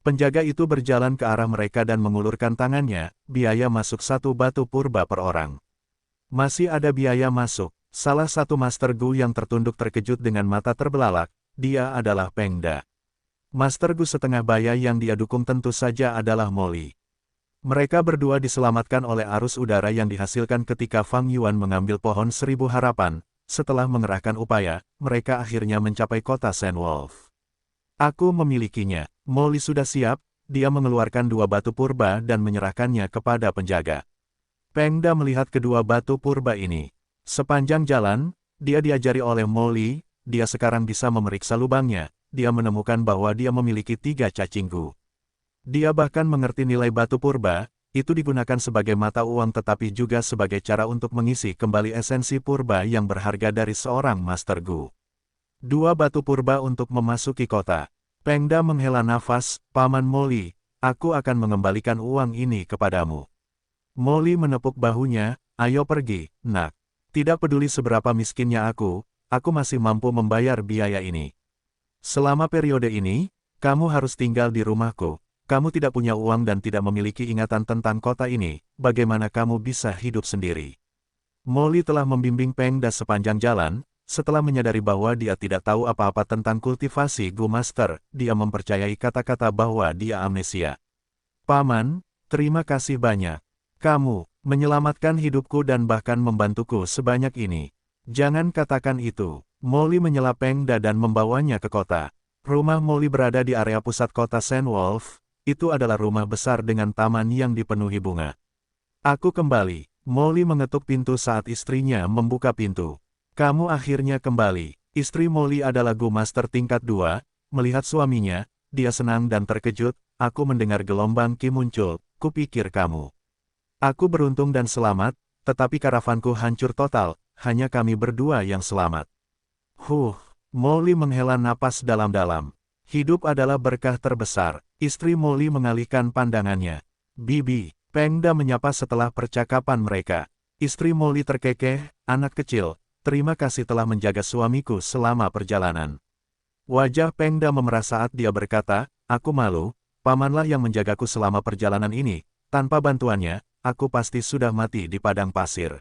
Penjaga itu berjalan ke arah mereka dan mengulurkan tangannya, biaya masuk 1 batu purba per orang. Masih ada biaya masuk. Salah satu Master Gu yang tertunduk terkejut dengan mata terbelalak, dia adalah Pengda. Master Gu setengah baya yang dia dukung tentu saja adalah Molly. Mereka berdua diselamatkan oleh arus udara yang dihasilkan ketika Fang Yuan mengambil pohon 1000 harapan. Setelah mengerahkan upaya, mereka akhirnya mencapai kota Sandwolf. Aku memilikinya. Molly sudah siap, dia mengeluarkan 2 batu purba dan menyerahkannya kepada penjaga. Pengda melihat kedua batu purba ini. Sepanjang jalan, dia diajari oleh Molly, dia sekarang bisa memeriksa lubangnya, dia menemukan bahwa dia memiliki 3 cacing Gu. Dia bahkan mengerti nilai batu purba, itu digunakan sebagai mata uang tetapi juga sebagai cara untuk mengisi kembali esensi purba yang berharga dari seorang Master Gu. 2 batu purba untuk memasuki kota. Pengda menghela nafas, Paman Molly, aku akan mengembalikan uang ini kepadamu. Molly menepuk bahunya, ayo pergi, nak. Tidak peduli seberapa miskinnya aku masih mampu membayar biaya ini. Selama periode ini, kamu harus tinggal di rumahku. Kamu tidak punya uang dan tidak memiliki ingatan tentang kota ini, bagaimana kamu bisa hidup sendiri? Molly telah membimbing Pengda sepanjang jalan, setelah menyadari bahwa dia tidak tahu apa-apa tentang kultivasi Gu Master, dia mempercayai kata-kata bahwa dia amnesia. Paman, terima kasih banyak. Kamu menyelamatkan hidupku dan bahkan membantuku sebanyak ini. Jangan katakan itu. Molly menyela Pengda dan membawanya ke kota. Rumah Molly berada di area pusat kota Sandwolf. Itu adalah rumah besar dengan taman yang dipenuhi bunga. Aku kembali. Molly mengetuk pintu saat istrinya membuka pintu. Kamu akhirnya kembali. Istri Molly adalah Gu Master tingkat 2. Melihat suaminya, dia senang dan terkejut. Aku mendengar gelombang Qi muncul. Kupikir kamu. Aku beruntung dan selamat, tetapi karavanku hancur total. Hanya kami berdua yang selamat. Molly menghela napas dalam-dalam. Hidup adalah berkah terbesar. Istri Molly mengalihkan pandangannya. Bibi, Pengda menyapa setelah percakapan mereka. Istri Molly terkekeh, anak kecil, terima kasih telah menjaga suamiku selama perjalanan. Wajah Pengda memerah saat dia berkata, aku malu, pamanlah yang menjagaku selama perjalanan ini. Tanpa bantuannya, aku pasti sudah mati di padang pasir.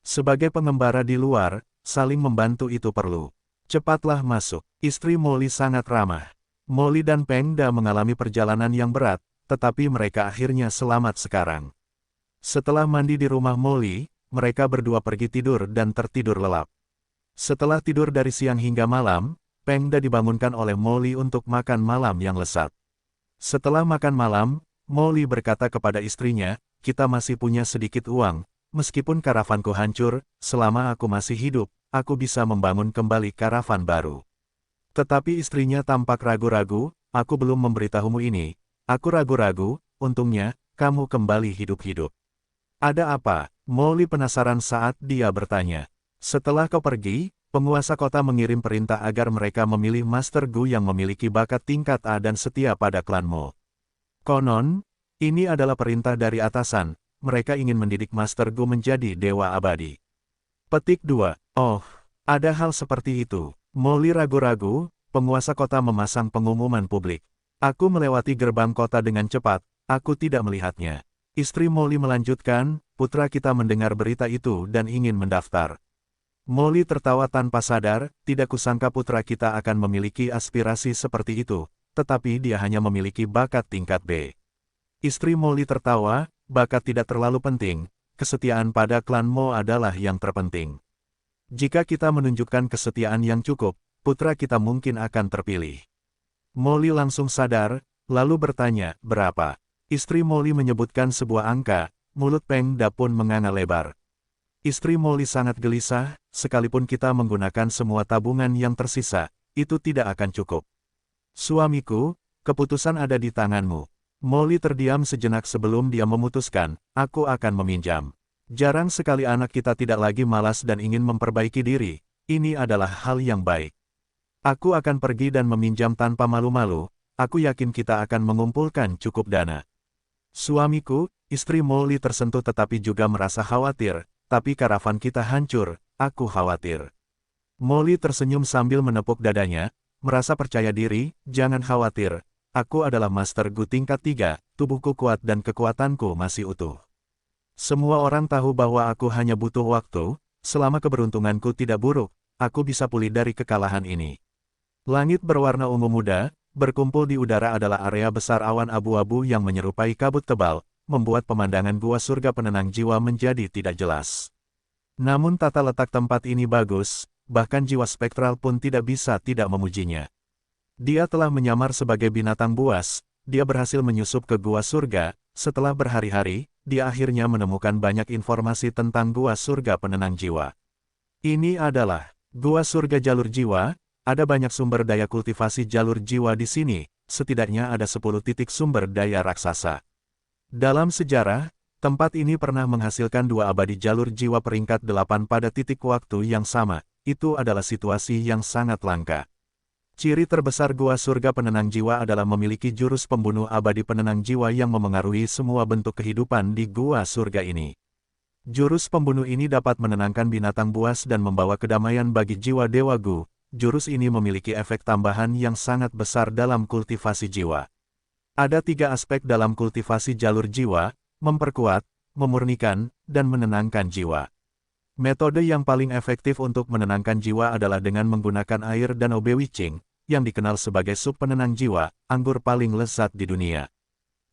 Sebagai pengembara di luar, saling membantu itu perlu. Cepatlah masuk. Istri Molly sangat ramah. Molly dan Pengda mengalami perjalanan yang berat, tetapi mereka akhirnya selamat sekarang. Setelah mandi di rumah Molly, mereka berdua pergi tidur dan tertidur lelap. Setelah tidur dari siang hingga malam, Pengda dibangunkan oleh Molly untuk makan malam yang lezat. Setelah makan malam, Molly berkata kepada istrinya, kita masih punya sedikit uang, meskipun karavanku hancur, selama aku masih hidup, aku bisa membangun kembali karavan baru. Tetapi istrinya tampak ragu-ragu, aku belum memberitahumu ini. Aku ragu-ragu, untungnya, kamu kembali hidup-hidup. Ada apa? Molly penasaran saat dia bertanya. Setelah kau pergi, penguasa kota mengirim perintah agar mereka memilih Master Gu yang memiliki bakat tingkat A dan setia pada klan Mo. Konon, ini adalah perintah dari atasan, mereka ingin mendidik Master Gu menjadi dewa abadi. Petik 2. Oh, ada hal seperti itu. Molly ragu-ragu, penguasa kota memasang pengumuman publik. Aku melewati gerbang kota dengan cepat, aku tidak melihatnya. Istri Molly melanjutkan, putra kita mendengar berita itu dan ingin mendaftar. Molly tertawa tanpa sadar, tidak kusangka putra kita akan memiliki aspirasi seperti itu, tetapi dia hanya memiliki bakat tingkat B. Istri Molly tertawa, bakat tidak terlalu penting, kesetiaan pada klan Mo adalah yang terpenting. Jika kita menunjukkan kesetiaan yang cukup, putra kita mungkin akan terpilih. Molly langsung sadar, lalu bertanya, berapa? Istri Molly menyebutkan sebuah angka, mulut Pengda pun menganga lebar. Istri Molly sangat gelisah, sekalipun kita menggunakan semua tabungan yang tersisa, itu tidak akan cukup. Suamiku, keputusan ada di tanganmu. Molly terdiam sejenak sebelum dia memutuskan, aku akan meminjam. Jarang sekali anak kita tidak lagi malas dan ingin memperbaiki diri, ini adalah hal yang baik. Aku akan pergi dan meminjam tanpa malu-malu, aku yakin kita akan mengumpulkan cukup dana. Suamiku, istri Molly tersentuh tetapi juga merasa khawatir, tapi karavan kita hancur, aku khawatir. Molly tersenyum sambil menepuk dadanya, merasa percaya diri, jangan khawatir, aku adalah Master Gu tingkat 3, tubuhku kuat dan kekuatanku masih utuh. Semua orang tahu bahwa aku hanya butuh waktu, selama keberuntunganku tidak buruk, aku bisa pulih dari kekalahan ini. Langit berwarna ungu muda, berkumpul di udara adalah area besar awan abu-abu yang menyerupai kabut tebal, membuat pemandangan gua surga penenang jiwa menjadi tidak jelas. Namun tata letak tempat ini bagus, bahkan jiwa spektral pun tidak bisa tidak memujinya. Dia telah menyamar sebagai binatang buas, dia berhasil menyusup ke gua surga, setelah berhari-hari, dia akhirnya menemukan banyak informasi tentang gua surga penenang jiwa. Ini adalah gua surga jalur jiwa, ada banyak sumber daya kultivasi jalur jiwa di sini, setidaknya ada 10 titik sumber daya raksasa. Dalam sejarah, tempat ini pernah menghasilkan 2 abadi jalur jiwa peringkat 8 pada titik waktu yang sama, itu adalah situasi yang sangat langka. Ciri terbesar gua surga penenang jiwa adalah memiliki jurus pembunuh abadi penenang jiwa yang memengaruhi semua bentuk kehidupan di gua surga ini. Jurus pembunuh ini dapat menenangkan binatang buas dan membawa kedamaian bagi jiwa Dewa Gu. Jurus ini memiliki efek tambahan yang sangat besar dalam kultivasi jiwa. Ada 3 aspek dalam kultivasi jalur jiwa, memperkuat, memurnikan, dan menenangkan jiwa. Metode yang paling efektif untuk menenangkan jiwa adalah dengan menggunakan air danau Bewicing, yang dikenal sebagai sup penenang jiwa, anggur paling lezat di dunia.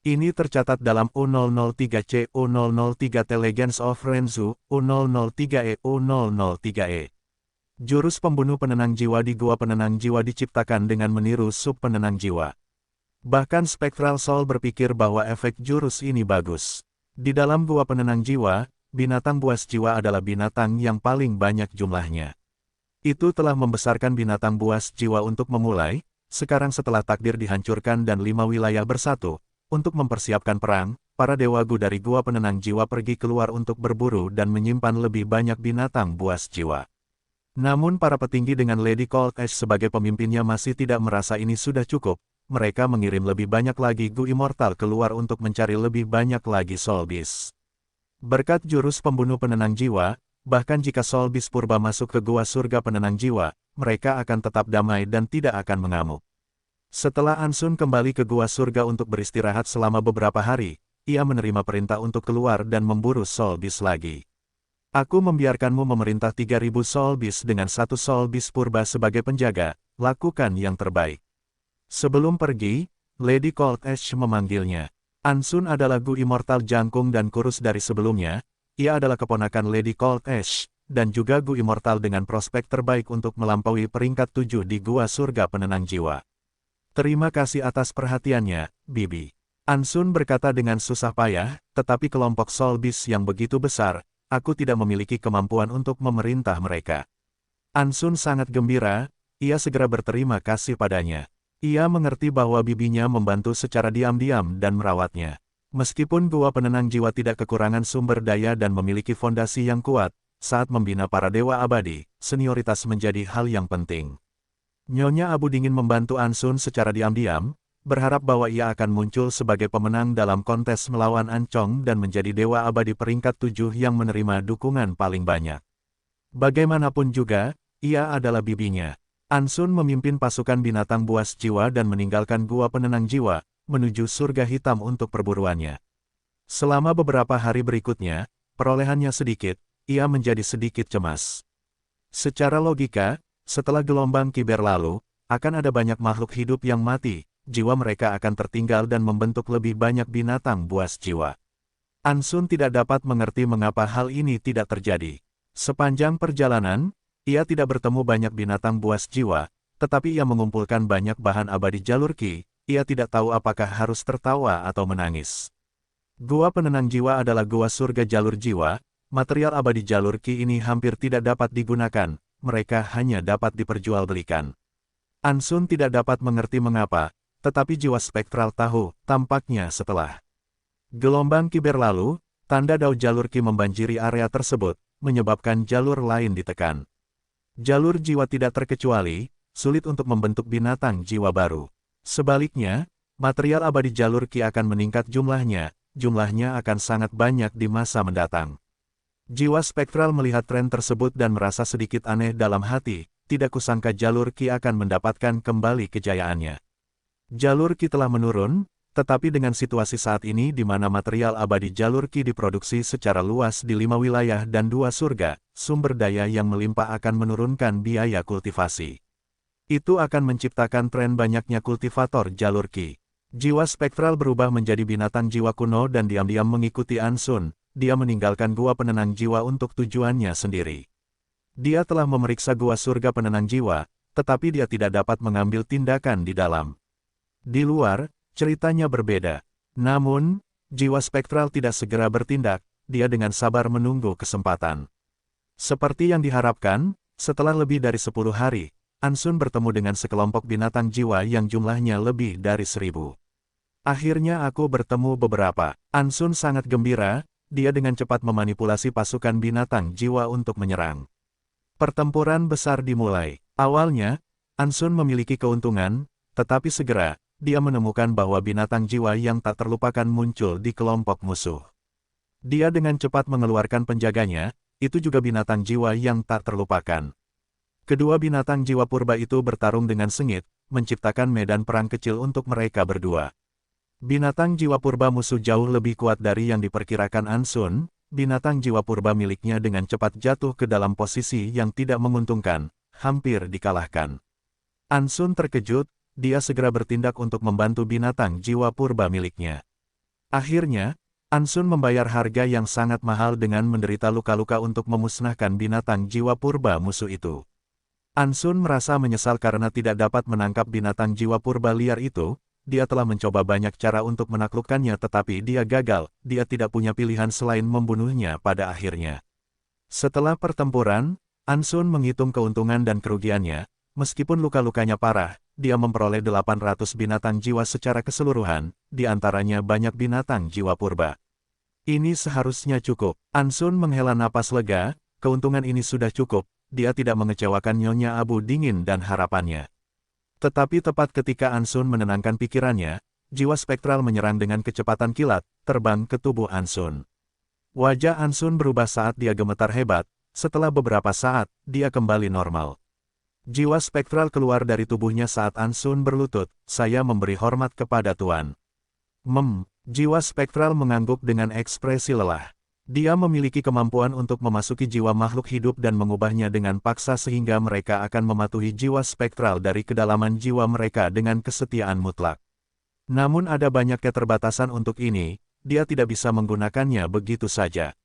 Ini tercatat dalam U003C, U003T Legends of Renzu, U003E, U003E. Jurus pembunuh penenang jiwa di gua penenang jiwa diciptakan dengan meniru sup penenang jiwa. Bahkan Spectral Soul berpikir bahwa efek jurus ini bagus. Di dalam gua penenang jiwa, binatang buas jiwa adalah binatang yang paling banyak jumlahnya. Itu telah membesarkan binatang buas jiwa untuk memulai, sekarang setelah takdir dihancurkan dan 5 wilayah bersatu, untuk mempersiapkan perang, para dewa Gu dari gua penenang jiwa pergi keluar untuk berburu dan menyimpan lebih banyak binatang buas jiwa. Namun para petinggi dengan Lady Cold Ash sebagai pemimpinnya masih tidak merasa ini sudah cukup, mereka mengirim lebih banyak lagi Gu Immortal keluar untuk mencari lebih banyak lagi Soul Beast. Berkat jurus pembunuh penenang jiwa, bahkan jika Soul Beast purba masuk ke gua surga penenang jiwa, mereka akan tetap damai dan tidak akan mengamuk. Setelah Ansun kembali ke gua surga untuk beristirahat selama beberapa hari, ia menerima perintah untuk keluar dan memburu Soul Beast lagi. Aku membiarkanmu memerintah 3.000 Soul Beast dengan 1 Soul Beast purba sebagai penjaga, lakukan yang terbaik. Sebelum pergi, Lady Cold Ash memanggilnya. Ansun adalah Gu Immortal jangkung dan kurus dari sebelumnya, ia adalah keponakan Lady Cold Ash, dan juga Gu Immortal dengan prospek terbaik untuk melampaui peringkat 7 di gua surga penenang jiwa. Terima kasih atas perhatiannya, Bibi. Ansun berkata dengan susah payah, tetapi kelompok Soul Beast yang begitu besar, aku tidak memiliki kemampuan untuk memerintah mereka. Ansun sangat gembira, ia segera berterima kasih padanya. Ia mengerti bahwa bibinya membantu secara diam-diam dan merawatnya. Meskipun gua penenang jiwa tidak kekurangan sumber daya dan memiliki fondasi yang kuat, saat membina para dewa abadi, senioritas menjadi hal yang penting. Nyonya Abu Dingin membantu Ansun secara diam-diam, berharap bahwa ia akan muncul sebagai pemenang dalam kontes melawan Ancong dan menjadi dewa abadi peringkat 7 yang menerima dukungan paling banyak. Bagaimanapun juga, ia adalah bibinya. Ansun memimpin pasukan binatang buas jiwa dan meninggalkan gua penenang jiwa, menuju surga hitam untuk perburuannya. Selama beberapa hari berikutnya, perolehannya sedikit, ia menjadi sedikit cemas. Secara logika, setelah gelombang kiber lalu, akan ada banyak makhluk hidup yang mati, jiwa mereka akan tertinggal dan membentuk lebih banyak binatang buas jiwa. Ansun tidak dapat mengerti mengapa hal ini tidak terjadi. Sepanjang perjalanan, ia tidak bertemu banyak binatang buas jiwa, tetapi ia mengumpulkan banyak bahan abadi jalur Qi, ia tidak tahu apakah harus tertawa atau menangis. Gua penenang jiwa adalah gua surga jalur jiwa, material abadi jalur Qi ini hampir tidak dapat digunakan, mereka hanya dapat diperjualbelikan. Ansun tidak dapat mengerti mengapa, tetapi jiwa spektral tahu, tampaknya setelah gelombang kiber lalu, tanda dao jalur Qi membanjiri area tersebut, menyebabkan jalur lain ditekan. Jalur jiwa tidak terkecuali, sulit untuk membentuk binatang jiwa baru. Sebaliknya, material abadi jalur Qi akan meningkat jumlahnya akan sangat banyak di masa mendatang. Jiwa spektral melihat tren tersebut dan merasa sedikit aneh dalam hati, tidak kusangka jalur Qi akan mendapatkan kembali kejayaannya. Jalur Qi telah menurun, tetapi dengan situasi saat ini di mana material abadi jalur Qi diproduksi secara luas di 5 wilayah dan 2 surga, sumber daya yang melimpah akan menurunkan biaya kultivasi. Itu akan menciptakan tren banyaknya kultivator jalur Qi. Jiwa spektral berubah menjadi binatang jiwa kuno dan diam-diam mengikuti Ansun. Dia meninggalkan gua penenang jiwa untuk tujuannya sendiri. Dia telah memeriksa gua surga penenang jiwa, tetapi dia tidak dapat mengambil tindakan di dalam. Di luar, ceritanya berbeda. Namun, jiwa spektral tidak segera bertindak, dia dengan sabar menunggu kesempatan. Seperti yang diharapkan, setelah lebih dari 10 hari, Ansun bertemu dengan sekelompok binatang jiwa yang jumlahnya lebih dari 1000. Akhirnya aku bertemu beberapa. Ansun sangat gembira, dia dengan cepat memanipulasi pasukan binatang jiwa untuk menyerang. Pertempuran besar dimulai. Awalnya, Ansun memiliki keuntungan, tetapi segera, dia menemukan bahwa binatang jiwa yang tak terlupakan muncul di kelompok musuh. Dia dengan cepat mengeluarkan penjaganya, itu juga binatang jiwa yang tak terlupakan. Kedua binatang jiwa purba itu bertarung dengan sengit, menciptakan medan perang kecil untuk mereka berdua. Binatang jiwa purba musuh jauh lebih kuat dari yang diperkirakan Ansun, binatang jiwa purba miliknya dengan cepat jatuh ke dalam posisi yang tidak menguntungkan, hampir dikalahkan. Ansun terkejut, dia segera bertindak untuk membantu binatang jiwa purba miliknya. Akhirnya, Ansun membayar harga yang sangat mahal dengan menderita luka-luka untuk memusnahkan binatang jiwa purba musuh itu. Ansun merasa menyesal karena tidak dapat menangkap binatang jiwa purba liar itu. Dia telah mencoba banyak cara untuk menaklukkannya tetapi dia gagal, dia tidak punya pilihan selain membunuhnya pada akhirnya. Setelah pertempuran, Ansun menghitung keuntungan dan kerugiannya, meskipun luka-lukanya parah, dia memperoleh 800 binatang jiwa secara keseluruhan, di antaranya banyak binatang jiwa purba. Ini seharusnya cukup. Ansun menghela napas lega, keuntungan ini sudah cukup, dia tidak mengecewakan Nyonya Abu Dingin dan harapannya. Tetapi tepat ketika Ansun menenangkan pikirannya, jiwa spektral menyerang dengan kecepatan kilat, terbang ke tubuh Ansun. Wajah Ansun berubah saat dia gemetar hebat, setelah beberapa saat, dia kembali normal. Jiwa spektral keluar dari tubuhnya saat Ansun berlutut, saya memberi hormat kepada Tuan. Jiwa spektral mengangguk dengan ekspresi lelah. Dia memiliki kemampuan untuk memasuki jiwa makhluk hidup dan mengubahnya dengan paksa sehingga mereka akan mematuhi jiwa spektral dari kedalaman jiwa mereka dengan kesetiaan mutlak. Namun ada banyak keterbatasan untuk ini, dia tidak bisa menggunakannya begitu saja.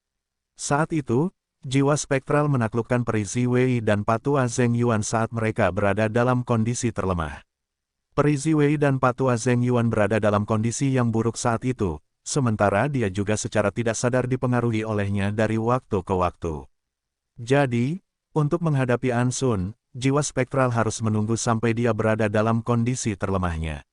Saat itu, jiwa spektral menaklukkan Peri Ziwei dan Patua Zheng Yuan saat mereka berada dalam kondisi terlemah. Peri Ziwei dan Patua Zheng Yuan berada dalam kondisi yang buruk saat itu. Sementara dia juga secara tidak sadar dipengaruhi olehnya dari waktu ke waktu. Jadi, untuk menghadapi Ansun, jiwa spektral harus menunggu sampai dia berada dalam kondisi terlemahnya.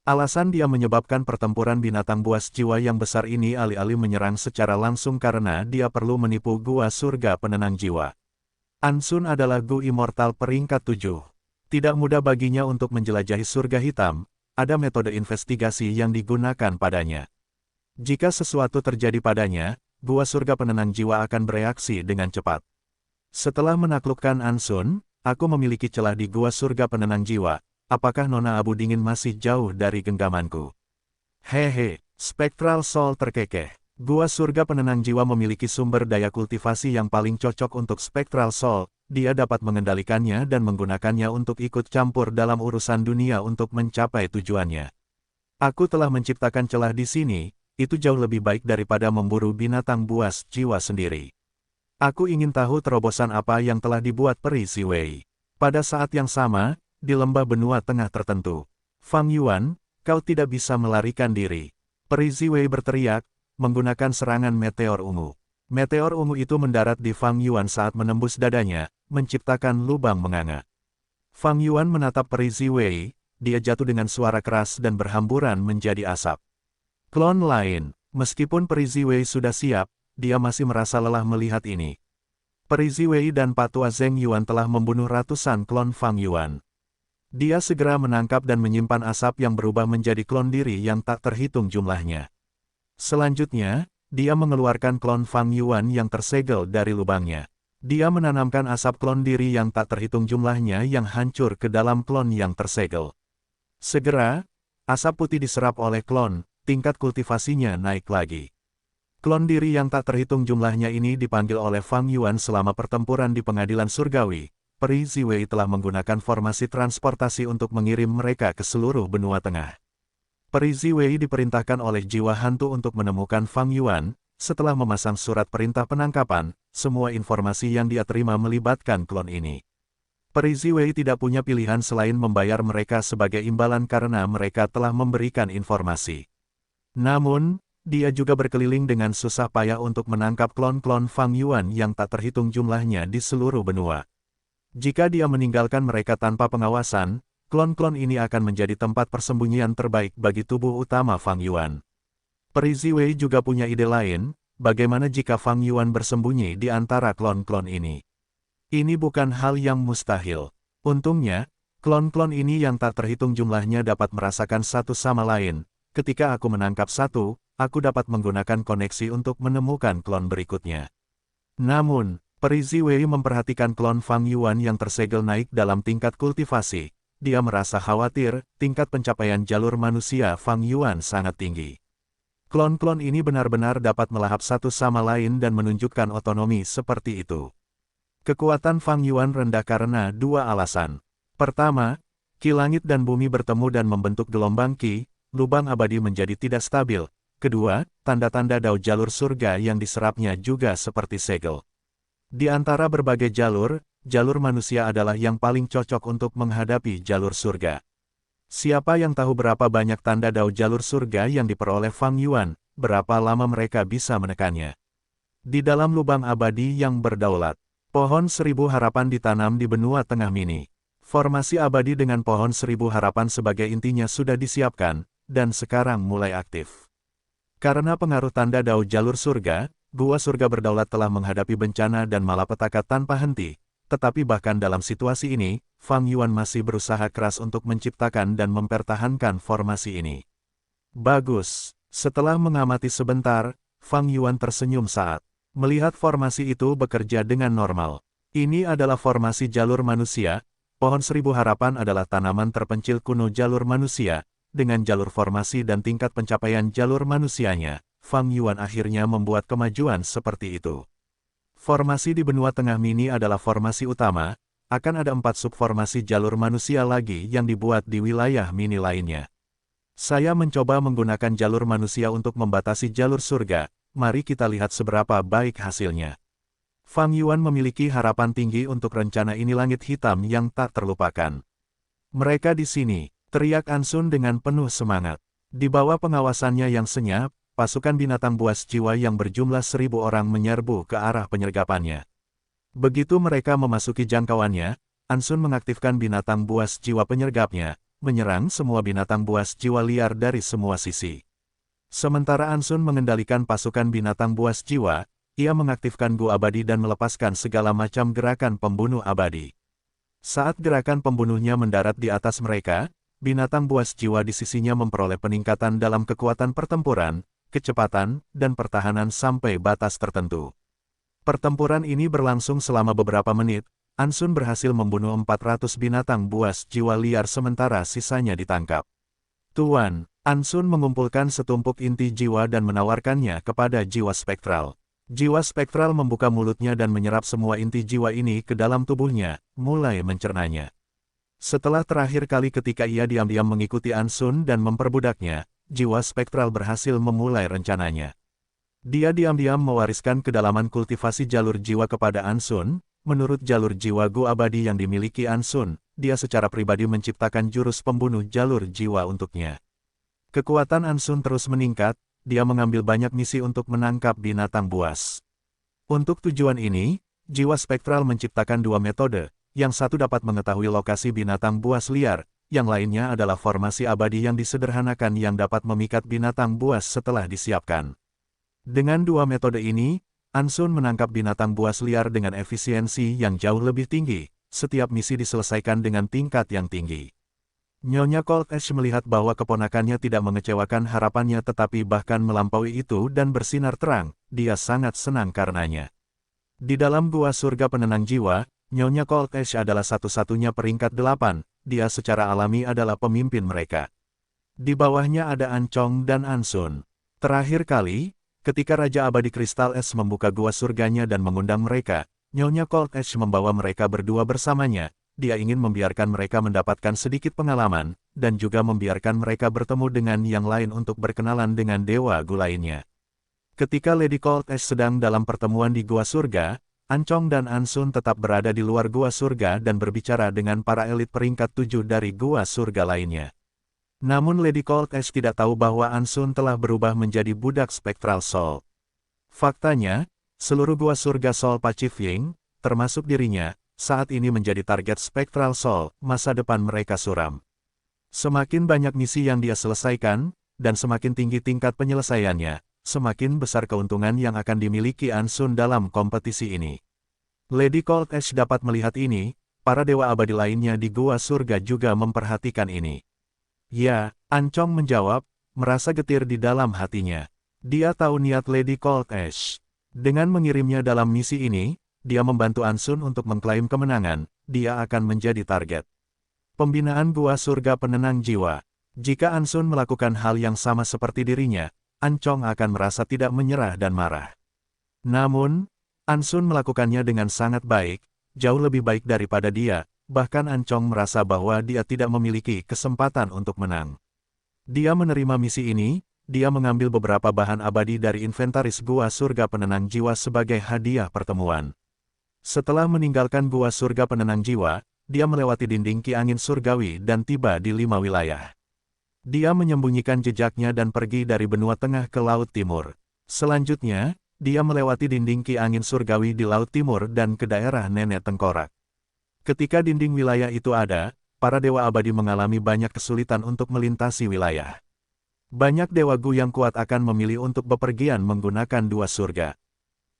Alasan dia menyebabkan pertempuran binatang buas jiwa yang besar ini alih-alih menyerang secara langsung karena dia perlu menipu gua surga penenang jiwa. Ansun adalah Gu Immortal peringkat 7. Tidak mudah baginya untuk menjelajahi surga hitam, ada metode investigasi yang digunakan padanya. Jika sesuatu terjadi padanya, gua surga penenang jiwa akan bereaksi dengan cepat. Setelah menaklukkan Ansun, aku memiliki celah di gua surga penenang jiwa. Apakah Nona Abu Dingin masih jauh dari genggamanku? Hehe, Spectral Soul terkekeh. Gua surga penenang jiwa memiliki sumber daya kultivasi yang paling cocok untuk Spectral Soul. Dia dapat mengendalikannya dan menggunakannya untuk ikut campur dalam urusan dunia untuk mencapai tujuannya. Aku telah menciptakan celah di sini. Itu jauh lebih baik daripada memburu binatang buas jiwa sendiri. Aku ingin tahu terobosan apa yang telah dibuat Peri Ziwei. Pada saat yang sama, di lembah benua tengah tertentu, Fang Yuan, kau tidak bisa melarikan diri. Peri Ziwei berteriak, menggunakan serangan meteor ungu. Meteor ungu itu mendarat di Fang Yuan saat menembus dadanya, menciptakan lubang menganga. Fang Yuan menatap Peri Ziwei, dia jatuh dengan suara keras dan berhamburan menjadi asap. Klon lain, meskipun Peri Ziwei sudah siap, dia masih merasa lelah melihat ini. Peri Ziwei dan Patua Zheng Yuan telah membunuh ratusan klon Fang Yuan. Dia segera menangkap dan menyimpan asap yang berubah menjadi klon diri yang tak terhitung jumlahnya. Selanjutnya, dia mengeluarkan klon Fang Yuan yang tersegel dari lubangnya. Dia menanamkan asap klon diri yang tak terhitung jumlahnya yang hancur ke dalam klon yang tersegel. Segera, Asap putih diserap oleh klon, tingkat kultivasinya naik lagi. Klon diri yang tak terhitung jumlahnya ini dipanggil oleh Fang Yuan selama pertempuran di pengadilan surgawi. Peri Ziwei telah menggunakan formasi transportasi untuk mengirim mereka ke seluruh benua tengah. Peri Ziwei diperintahkan oleh jiwa hantu untuk menemukan Fang Yuan. Setelah memasang surat perintah penangkapan, semua informasi yang dia terima melibatkan klon ini. Peri Ziwei tidak punya pilihan selain membayar mereka sebagai imbalan karena mereka telah memberikan informasi. Namun, dia juga berkeliling dengan susah payah untuk menangkap klon-klon Fang Yuan yang tak terhitung jumlahnya di seluruh benua. Jika dia meninggalkan mereka tanpa pengawasan, klon-klon ini akan menjadi tempat persembunyian terbaik bagi tubuh utama Fang Yuan. Peri Ziwei juga punya ide lain, bagaimana jika Fang Yuan bersembunyi di antara klon-klon ini. Ini bukan hal yang mustahil. Untungnya, klon-klon ini yang tak terhitung jumlahnya dapat merasakan satu sama lain. Ketika aku menangkap satu, aku dapat menggunakan koneksi untuk menemukan klon berikutnya. Namun, Peri Ziwei memperhatikan klon Fang Yuan yang tersegel naik dalam tingkat kultivasi. Dia merasa khawatir, tingkat pencapaian jalur manusia Fang Yuan sangat tinggi. Klon-klon ini benar-benar dapat melahap satu sama lain dan menunjukkan otonomi seperti itu. Kekuatan Fang Yuan rendah karena dua alasan. Pertama, Ki langit dan bumi bertemu dan membentuk gelombang Ki, lubang abadi menjadi tidak stabil. Kedua, tanda-tanda dao jalur surga yang diserapnya juga seperti segel. Di antara berbagai jalur manusia adalah yang paling cocok untuk menghadapi jalur surga. Siapa yang tahu berapa banyak tanda dao jalur surga yang diperoleh Fang Yuan, berapa lama mereka bisa menekannya. Di dalam lubang abadi yang berdaulat, pohon 1000 harapan ditanam di benua tengah mini. Formasi abadi dengan pohon 1000 harapan sebagai intinya sudah disiapkan, dan sekarang mulai aktif. Karena pengaruh tanda dao jalur surga, gua surga berdaulat telah menghadapi bencana dan malapetaka tanpa henti. Tetapi bahkan dalam situasi ini, Fang Yuan masih berusaha keras untuk menciptakan dan mempertahankan formasi ini. Bagus. Setelah mengamati sebentar, Fang Yuan tersenyum saat melihat formasi itu bekerja dengan normal. Ini adalah formasi jalur manusia. Pohon 1000 harapan adalah tanaman terpencil kuno jalur manusia. Dengan jalur formasi dan tingkat pencapaian jalur manusianya, Fang Yuan akhirnya membuat kemajuan seperti itu. Formasi di benua tengah mini adalah formasi utama, akan ada 4 subformasi jalur manusia lagi yang dibuat di wilayah mini lainnya. Saya mencoba menggunakan jalur manusia untuk membatasi jalur surga, mari kita lihat seberapa baik hasilnya. Fang Yuan memiliki harapan tinggi untuk rencana ini langit hitam yang tak terlupakan. Mereka di sini. Teriak Ansun dengan penuh semangat. Di bawah pengawasannya yang senyap, pasukan binatang buas jiwa yang berjumlah 1000 orang menyerbu ke arah penyergapannya. Begitu mereka memasuki jangkauannya, Ansun mengaktifkan binatang buas jiwa penyergapnya, menyerang semua binatang buas jiwa liar dari semua sisi. Sementara Ansun mengendalikan pasukan binatang buas jiwa, ia mengaktifkan Gu abadi dan melepaskan segala macam gerakan pembunuh abadi. Saat gerakan pembunuhnya mendarat di atas mereka, binatang buas jiwa di sisinya memperoleh peningkatan dalam kekuatan pertempuran, kecepatan, dan pertahanan sampai batas tertentu. Pertempuran ini berlangsung selama beberapa menit. Ansun berhasil membunuh 400 binatang buas jiwa liar sementara sisanya ditangkap. Tuan, Ansun mengumpulkan setumpuk inti jiwa dan menawarkannya kepada jiwa spektral. Jiwa spektral membuka mulutnya dan menyerap semua inti jiwa ini ke dalam tubuhnya, mulai mencernanya. Setelah terakhir kali ketika ia diam-diam mengikuti Ansun dan memperbudaknya, jiwa spektral berhasil memulai rencananya. Dia diam-diam mewariskan kedalaman kultivasi jalur jiwa kepada Ansun. Menurut jalur jiwa Gu abadi yang dimiliki Ansun, dia secara pribadi menciptakan jurus pembunuh jalur jiwa untuknya. Kekuatan Ansun terus meningkat, dia mengambil banyak misi untuk menangkap binatang buas. Untuk tujuan ini, jiwa spektral menciptakan 2 metode. Yang satu dapat mengetahui lokasi binatang buas liar, yang lainnya adalah formasi abadi yang disederhanakan yang dapat memikat binatang buas setelah disiapkan. Dengan 2 metode ini, Ansun menangkap binatang buas liar dengan efisiensi yang jauh lebih tinggi. Setiap misi diselesaikan dengan tingkat yang tinggi. Nyonya Cold Ash melihat bahwa keponakannya tidak mengecewakan harapannya tetapi bahkan melampaui itu dan bersinar terang, dia sangat senang karenanya. Di dalam gua surga penenang jiwa, Nyonya Cold Ash adalah satu-satunya peringkat 8, dia secara alami adalah pemimpin mereka. Di bawahnya ada Ancong dan Ansun. Terakhir kali, ketika Raja Abadi Kristal Es membuka gua surganya dan mengundang mereka, Nyonya Cold Ash membawa mereka berdua bersamanya. Dia ingin membiarkan mereka mendapatkan sedikit pengalaman, dan juga membiarkan mereka bertemu dengan yang lain untuk berkenalan dengan Dewa Gu lainnya. Ketika Lady Cold Ash sedang dalam pertemuan di Gua Surga, Ancong dan Ansun tetap berada di luar Gua Surga dan berbicara dengan para elit peringkat 7 dari Gua Surga lainnya. Namun Lady Cold Ash tidak tahu bahwa Ansun telah berubah menjadi budak Spectral Soul. Faktanya, seluruh Gua Surga Soul Pacifying, termasuk dirinya, saat ini menjadi target Spectral Soul, masa depan mereka suram. Semakin banyak misi yang dia selesaikan, dan semakin tinggi tingkat penyelesaiannya, semakin besar keuntungan yang akan dimiliki Ansun dalam kompetisi ini. Lady Cold Ash dapat melihat ini, para dewa abadi lainnya di Gua Surga juga memperhatikan ini. Ya, Ancong menjawab, merasa getir di dalam hatinya. Dia tahu niat Lady Cold Ash. Dengan mengirimnya dalam misi ini, dia membantu Ansun untuk mengklaim kemenangan, dia akan menjadi target. Pembinaan Gua Surga Penenang Jiwa. Jika Ansun melakukan hal yang sama seperti dirinya, Ancong akan merasa tidak menyerah dan marah. Namun, Ansun melakukannya dengan sangat baik, jauh lebih baik daripada dia, bahkan Ancong merasa bahwa dia tidak memiliki kesempatan untuk menang. Dia menerima misi ini, dia mengambil beberapa bahan abadi dari inventaris Gua Surga Penenang Jiwa sebagai hadiah pertemuan. Setelah meninggalkan Gua Surga Penenang Jiwa, dia melewati dinding Ki Angin Surgawi dan tiba di 5 wilayah. Dia menyembunyikan jejaknya dan pergi dari benua tengah ke Laut Timur. Selanjutnya, dia melewati dinding Ki Angin Surgawi di Laut Timur dan ke daerah Nenek Tengkorak. Ketika dinding wilayah itu ada, para dewa abadi mengalami banyak kesulitan untuk melintasi wilayah. Banyak dewa Gu yang kuat akan memilih untuk bepergian menggunakan dua surga.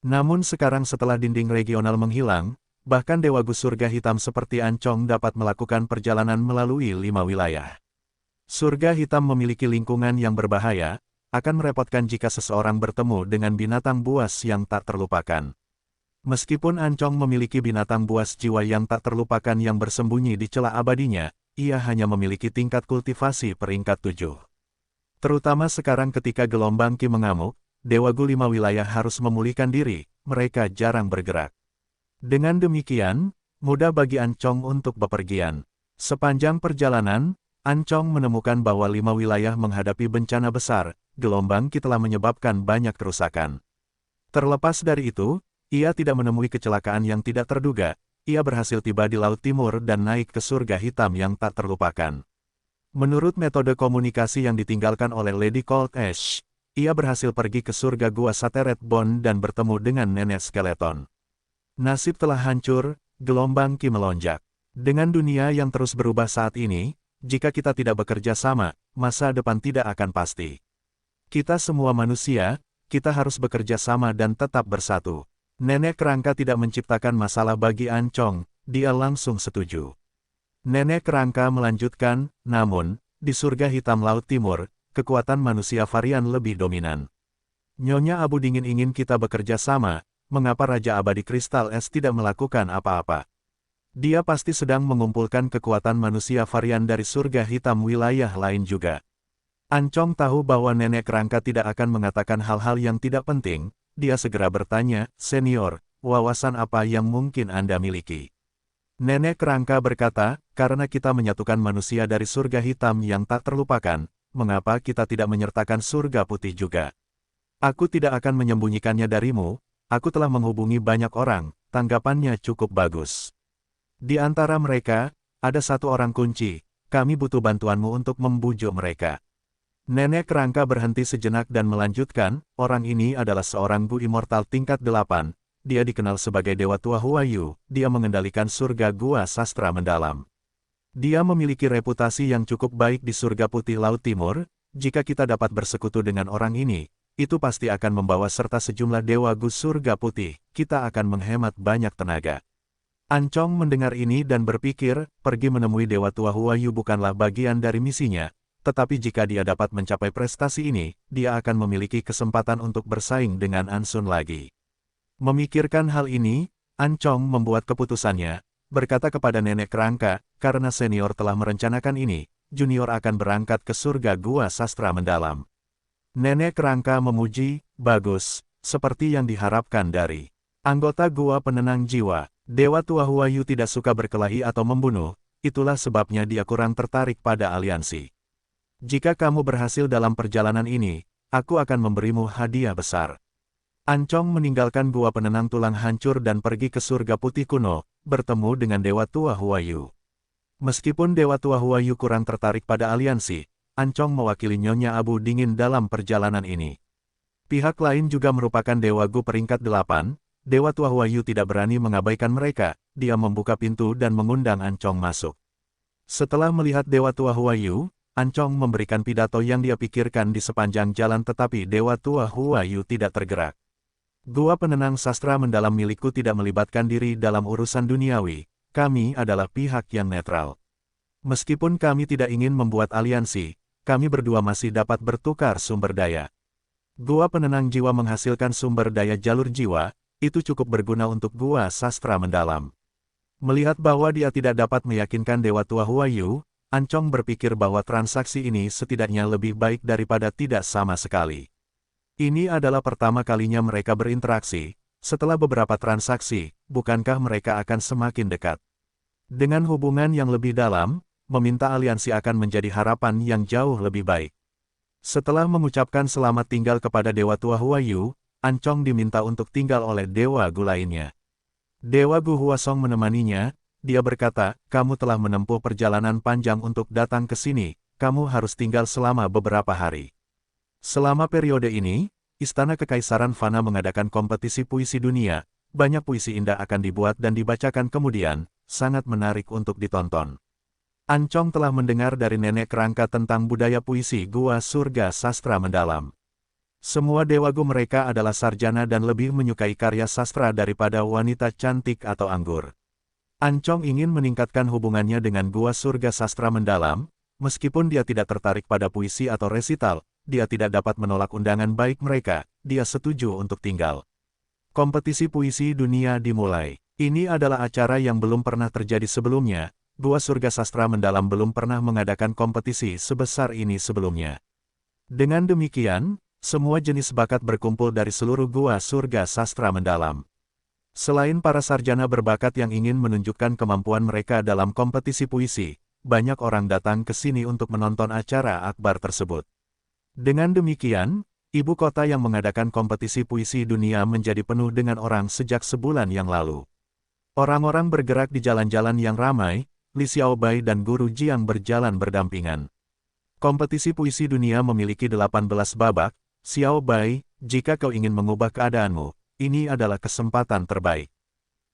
Namun sekarang setelah dinding regional menghilang, bahkan dewa Gu surga hitam seperti Ancong dapat melakukan perjalanan melalui 5 wilayah. Surga hitam memiliki lingkungan yang berbahaya, akan merepotkan jika seseorang bertemu dengan binatang buas yang tak terlupakan. Meskipun Ancong memiliki binatang buas jiwa yang tak terlupakan yang bersembunyi di celah abadinya, ia hanya memiliki tingkat kultivasi peringkat 7. Terutama sekarang ketika gelombang Ki mengamuk, Dewa Gu 5 wilayah harus memulihkan diri, mereka jarang bergerak. Dengan demikian, mudah bagi Ancong untuk bepergian. Sepanjang perjalanan, Ancong menemukan bahwa 5 wilayah menghadapi bencana besar, gelombang Ki telah menyebabkan banyak kerusakan. Terlepas dari itu, ia tidak menemui kecelakaan yang tidak terduga, ia berhasil tiba di Laut Timur dan naik ke surga hitam yang tak terlupakan. Menurut metode komunikasi yang ditinggalkan oleh Lady Cold Ash, ia berhasil pergi ke surga Gua Sateret Bond dan bertemu dengan nenek skeleton. Nasib telah hancur, gelombang Ki melonjak. Dengan dunia yang terus berubah saat ini, jika kita tidak bekerja sama, masa depan tidak akan pasti. Kita semua manusia, kita harus bekerja sama dan tetap bersatu. Nenek Kerangka tidak menciptakan masalah bagi Ancong, dia langsung setuju. Nenek Kerangka melanjutkan, namun, di surga hitam Laut Timur, kekuatan manusia varian lebih dominan. Nyonya Abu Dingin ingin kita bekerja sama, mengapa Raja Abadi Kristal Es tidak melakukan apa-apa? Dia pasti sedang mengumpulkan kekuatan manusia varian dari surga hitam wilayah lain juga. Ancong tahu bahwa Nenek Kerangka tidak akan mengatakan hal-hal yang tidak penting. Dia segera bertanya, "Senior, wawasan apa yang mungkin Anda miliki?" Nenek Kerangka berkata, "Karena kita menyatukan manusia dari surga hitam yang tak terlupakan, mengapa kita tidak menyertakan surga putih juga? Aku tidak akan menyembunyikannya darimu, aku telah menghubungi banyak orang, tanggapannya cukup bagus. Di antara mereka, ada satu orang kunci, kami butuh bantuanmu untuk membujuk mereka." Nenek Kerangka berhenti sejenak dan melanjutkan, orang ini adalah seorang Gu Immortal tingkat 8, dia dikenal sebagai Dewa Tua Huayu, dia mengendalikan surga Gua Sastra Mendalam. Dia memiliki reputasi yang cukup baik di surga putih Laut Timur, jika kita dapat bersekutu dengan orang ini, itu pasti akan membawa serta sejumlah Dewa Gu surga putih, kita akan menghemat banyak tenaga. Ancong mendengar ini dan berpikir, pergi menemui Dewa Tua Huayu bukanlah bagian dari misinya. Tetapi jika dia dapat mencapai prestasi ini, dia akan memiliki kesempatan untuk bersaing dengan Ansun lagi. Memikirkan hal ini, Ancong membuat keputusannya, berkata kepada Nenek Kerangka, karena senior telah merencanakan ini, Junior akan berangkat ke surga Gua Sastra Mendalam. Nenek Kerangka memuji, bagus, seperti yang diharapkan dari anggota Gua Penenang Jiwa. Dewa Tua Huayu tidak suka berkelahi atau membunuh, itulah sebabnya dia kurang tertarik pada aliansi. Jika kamu berhasil dalam perjalanan ini, aku akan memberimu hadiah besar. Ancong meninggalkan Gua Penenang Tulang Hancur dan pergi ke surga putih kuno, bertemu dengan Dewa Tua Huayu. Meskipun Dewa Tua Huayu kurang tertarik pada aliansi, Ancong mewakili Nyonya Abu Dingin dalam perjalanan ini. Pihak lain juga merupakan Dewa Gu peringkat 8, Dewa Tua Huayu tidak berani mengabaikan mereka, dia membuka pintu dan mengundang Ancong masuk. Setelah melihat Dewa Tua Huayu, Ancong memberikan pidato yang dia pikirkan di sepanjang jalan tetapi Dewa Tua Huayu tidak tergerak. Gua Penenang Sastra Mendalam milikku tidak melibatkan diri dalam urusan duniawi, kami adalah pihak yang netral. Meskipun kami tidak ingin membuat aliansi, kami berdua masih dapat bertukar sumber daya. Gua Penenang Jiwa menghasilkan sumber daya jalur jiwa, itu cukup berguna untuk Gua Sastra Mendalam. Melihat bahwa dia tidak dapat meyakinkan Dewa Tua Huayu, Ancong berpikir bahwa transaksi ini setidaknya lebih baik daripada tidak sama sekali. Ini adalah pertama kalinya mereka berinteraksi, setelah beberapa transaksi, bukankah mereka akan semakin dekat? Dengan hubungan yang lebih dalam, meminta aliansi akan menjadi harapan yang jauh lebih baik. Setelah mengucapkan selamat tinggal kepada Dewa Tua Huayu, Ancong diminta untuk tinggal oleh Dewa Gu lainnya. Dewa Gu Huasong menemaninya, dia berkata, kamu telah menempuh perjalanan panjang untuk datang ke sini, kamu harus tinggal selama beberapa hari. Selama periode ini, Istana Kekaisaran Fana mengadakan kompetisi puisi dunia, banyak puisi indah akan dibuat dan dibacakan kemudian, sangat menarik untuk ditonton. Ancong telah mendengar dari Nenek Kerangka tentang budaya puisi Gua Surga Sastra Mendalam. Semua Dewa Gu mereka adalah sarjana dan lebih menyukai karya sastra daripada wanita cantik atau anggur. Ancong ingin meningkatkan hubungannya dengan Gua Surga Sastra Mendalam, meskipun dia tidak tertarik pada puisi atau resital, dia tidak dapat menolak undangan baik mereka, dia setuju untuk tinggal. Kompetisi puisi dunia dimulai. Ini adalah acara yang belum pernah terjadi sebelumnya, Gua Surga Sastra Mendalam belum pernah mengadakan kompetisi sebesar ini sebelumnya. Dengan demikian, semua jenis bakat berkumpul dari seluruh Gua Surga Sastra Mendalam. Selain para sarjana berbakat yang ingin menunjukkan kemampuan mereka dalam kompetisi puisi, banyak orang datang ke sini untuk menonton acara akbar tersebut. Dengan demikian, ibu kota yang mengadakan kompetisi puisi dunia menjadi penuh dengan orang sejak sebulan yang lalu. Orang-orang bergerak di jalan-jalan yang ramai, Li Xiaobai dan Guru Jiang berjalan berdampingan. Kompetisi puisi dunia memiliki 18 babak, Xiaobai, jika kau ingin mengubah keadaanmu, ini adalah kesempatan terbaik.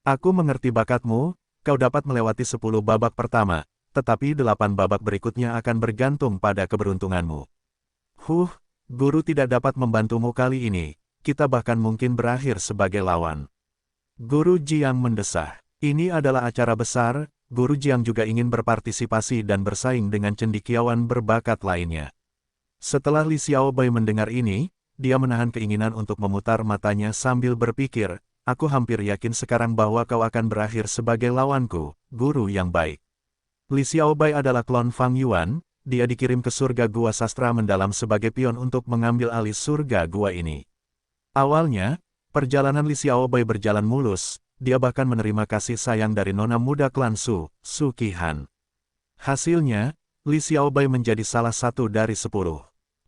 Aku mengerti bakatmu, kau dapat melewati 10 babak pertama, tetapi 8 babak berikutnya akan bergantung pada keberuntunganmu. Guru tidak dapat membantumu kali ini, kita bahkan mungkin berakhir sebagai lawan. Guru Jiang mendesah. Ini adalah acara besar, Guru Jiang juga ingin berpartisipasi dan bersaing dengan cendekiawan berbakat lainnya. Setelah Li Xiaobai mendengar ini, dia menahan keinginan untuk memutar matanya sambil berpikir, aku hampir yakin sekarang bahwa kau akan berakhir sebagai lawanku, guru yang baik. Li Xiaobai adalah klon Fang Yuan, dia dikirim ke surga Gua Sastra Mendalam sebagai pion untuk mengambil alih surga gua ini. Awalnya, perjalanan Li Xiaobai berjalan mulus, dia bahkan menerima kasih sayang dari nona muda klan Su Qihan. Hasilnya, Li Xiaobai menjadi salah satu dari 10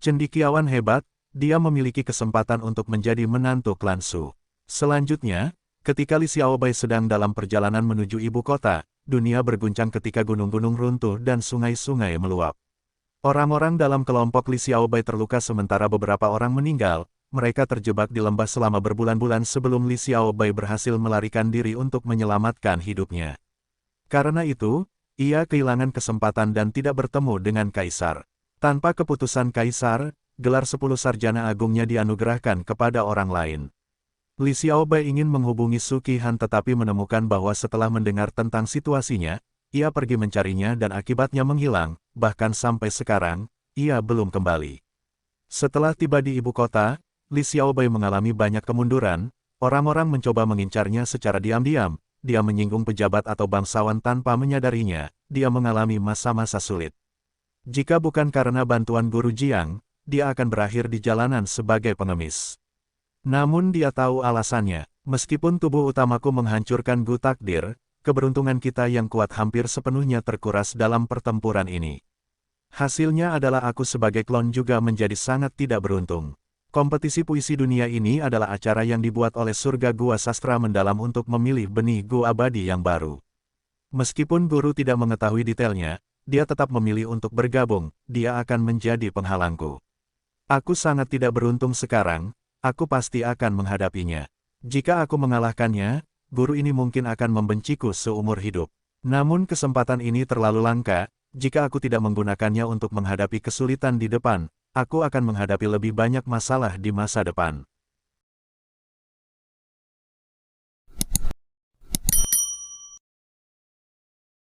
cendekiawan hebat, dia memiliki kesempatan untuk menjadi menantu klan Su. Selanjutnya, ketika Li Xiaobai sedang dalam perjalanan menuju ibu kota, dunia berguncang ketika gunung-gunung runtuh dan sungai-sungai meluap. Orang-orang dalam kelompok Li Xiaobai terluka sementara beberapa orang meninggal, mereka terjebak di lembah selama berbulan-bulan sebelum Li Xiaobai berhasil melarikan diri untuk menyelamatkan hidupnya. Karena itu, ia kehilangan kesempatan dan tidak bertemu dengan Kaisar. Tanpa keputusan Kaisar, gelar 10 sarjana agungnya dianugerahkan kepada orang lain. Li Xiaobai ingin menghubungi Su Qihan tetapi menemukan bahwa setelah mendengar tentang situasinya, ia pergi mencarinya dan akibatnya menghilang, bahkan sampai sekarang, ia belum kembali. Setelah tiba di ibu kota, Li Xiaobai mengalami banyak kemunduran, orang-orang mencoba mengincarnya secara diam-diam, dia menyinggung pejabat atau bangsawan tanpa menyadarinya, dia mengalami masa-masa sulit. Jika bukan karena bantuan Guru Jiang, dia akan berakhir di jalanan sebagai pengemis. Namun dia tahu alasannya, meskipun tubuh utamaku menghancurkan Gu Takdir, keberuntungan kita yang kuat hampir sepenuhnya terkuras dalam pertempuran ini. Hasilnya adalah aku sebagai klon juga menjadi sangat tidak beruntung. Kompetisi puisi dunia ini adalah acara yang dibuat oleh Surga Gua Sastra Mendalam untuk memilih benih Gu abadi yang baru. Meskipun guru tidak mengetahui detailnya, dia tetap memilih untuk bergabung, dia akan menjadi penghalangku. Aku sangat tidak beruntung sekarang, aku pasti akan menghadapinya. Jika aku mengalahkannya, guru ini mungkin akan membenciku seumur hidup. Namun kesempatan ini terlalu langka, jika aku tidak menggunakannya untuk menghadapi kesulitan di depan, aku akan menghadapi lebih banyak masalah di masa depan.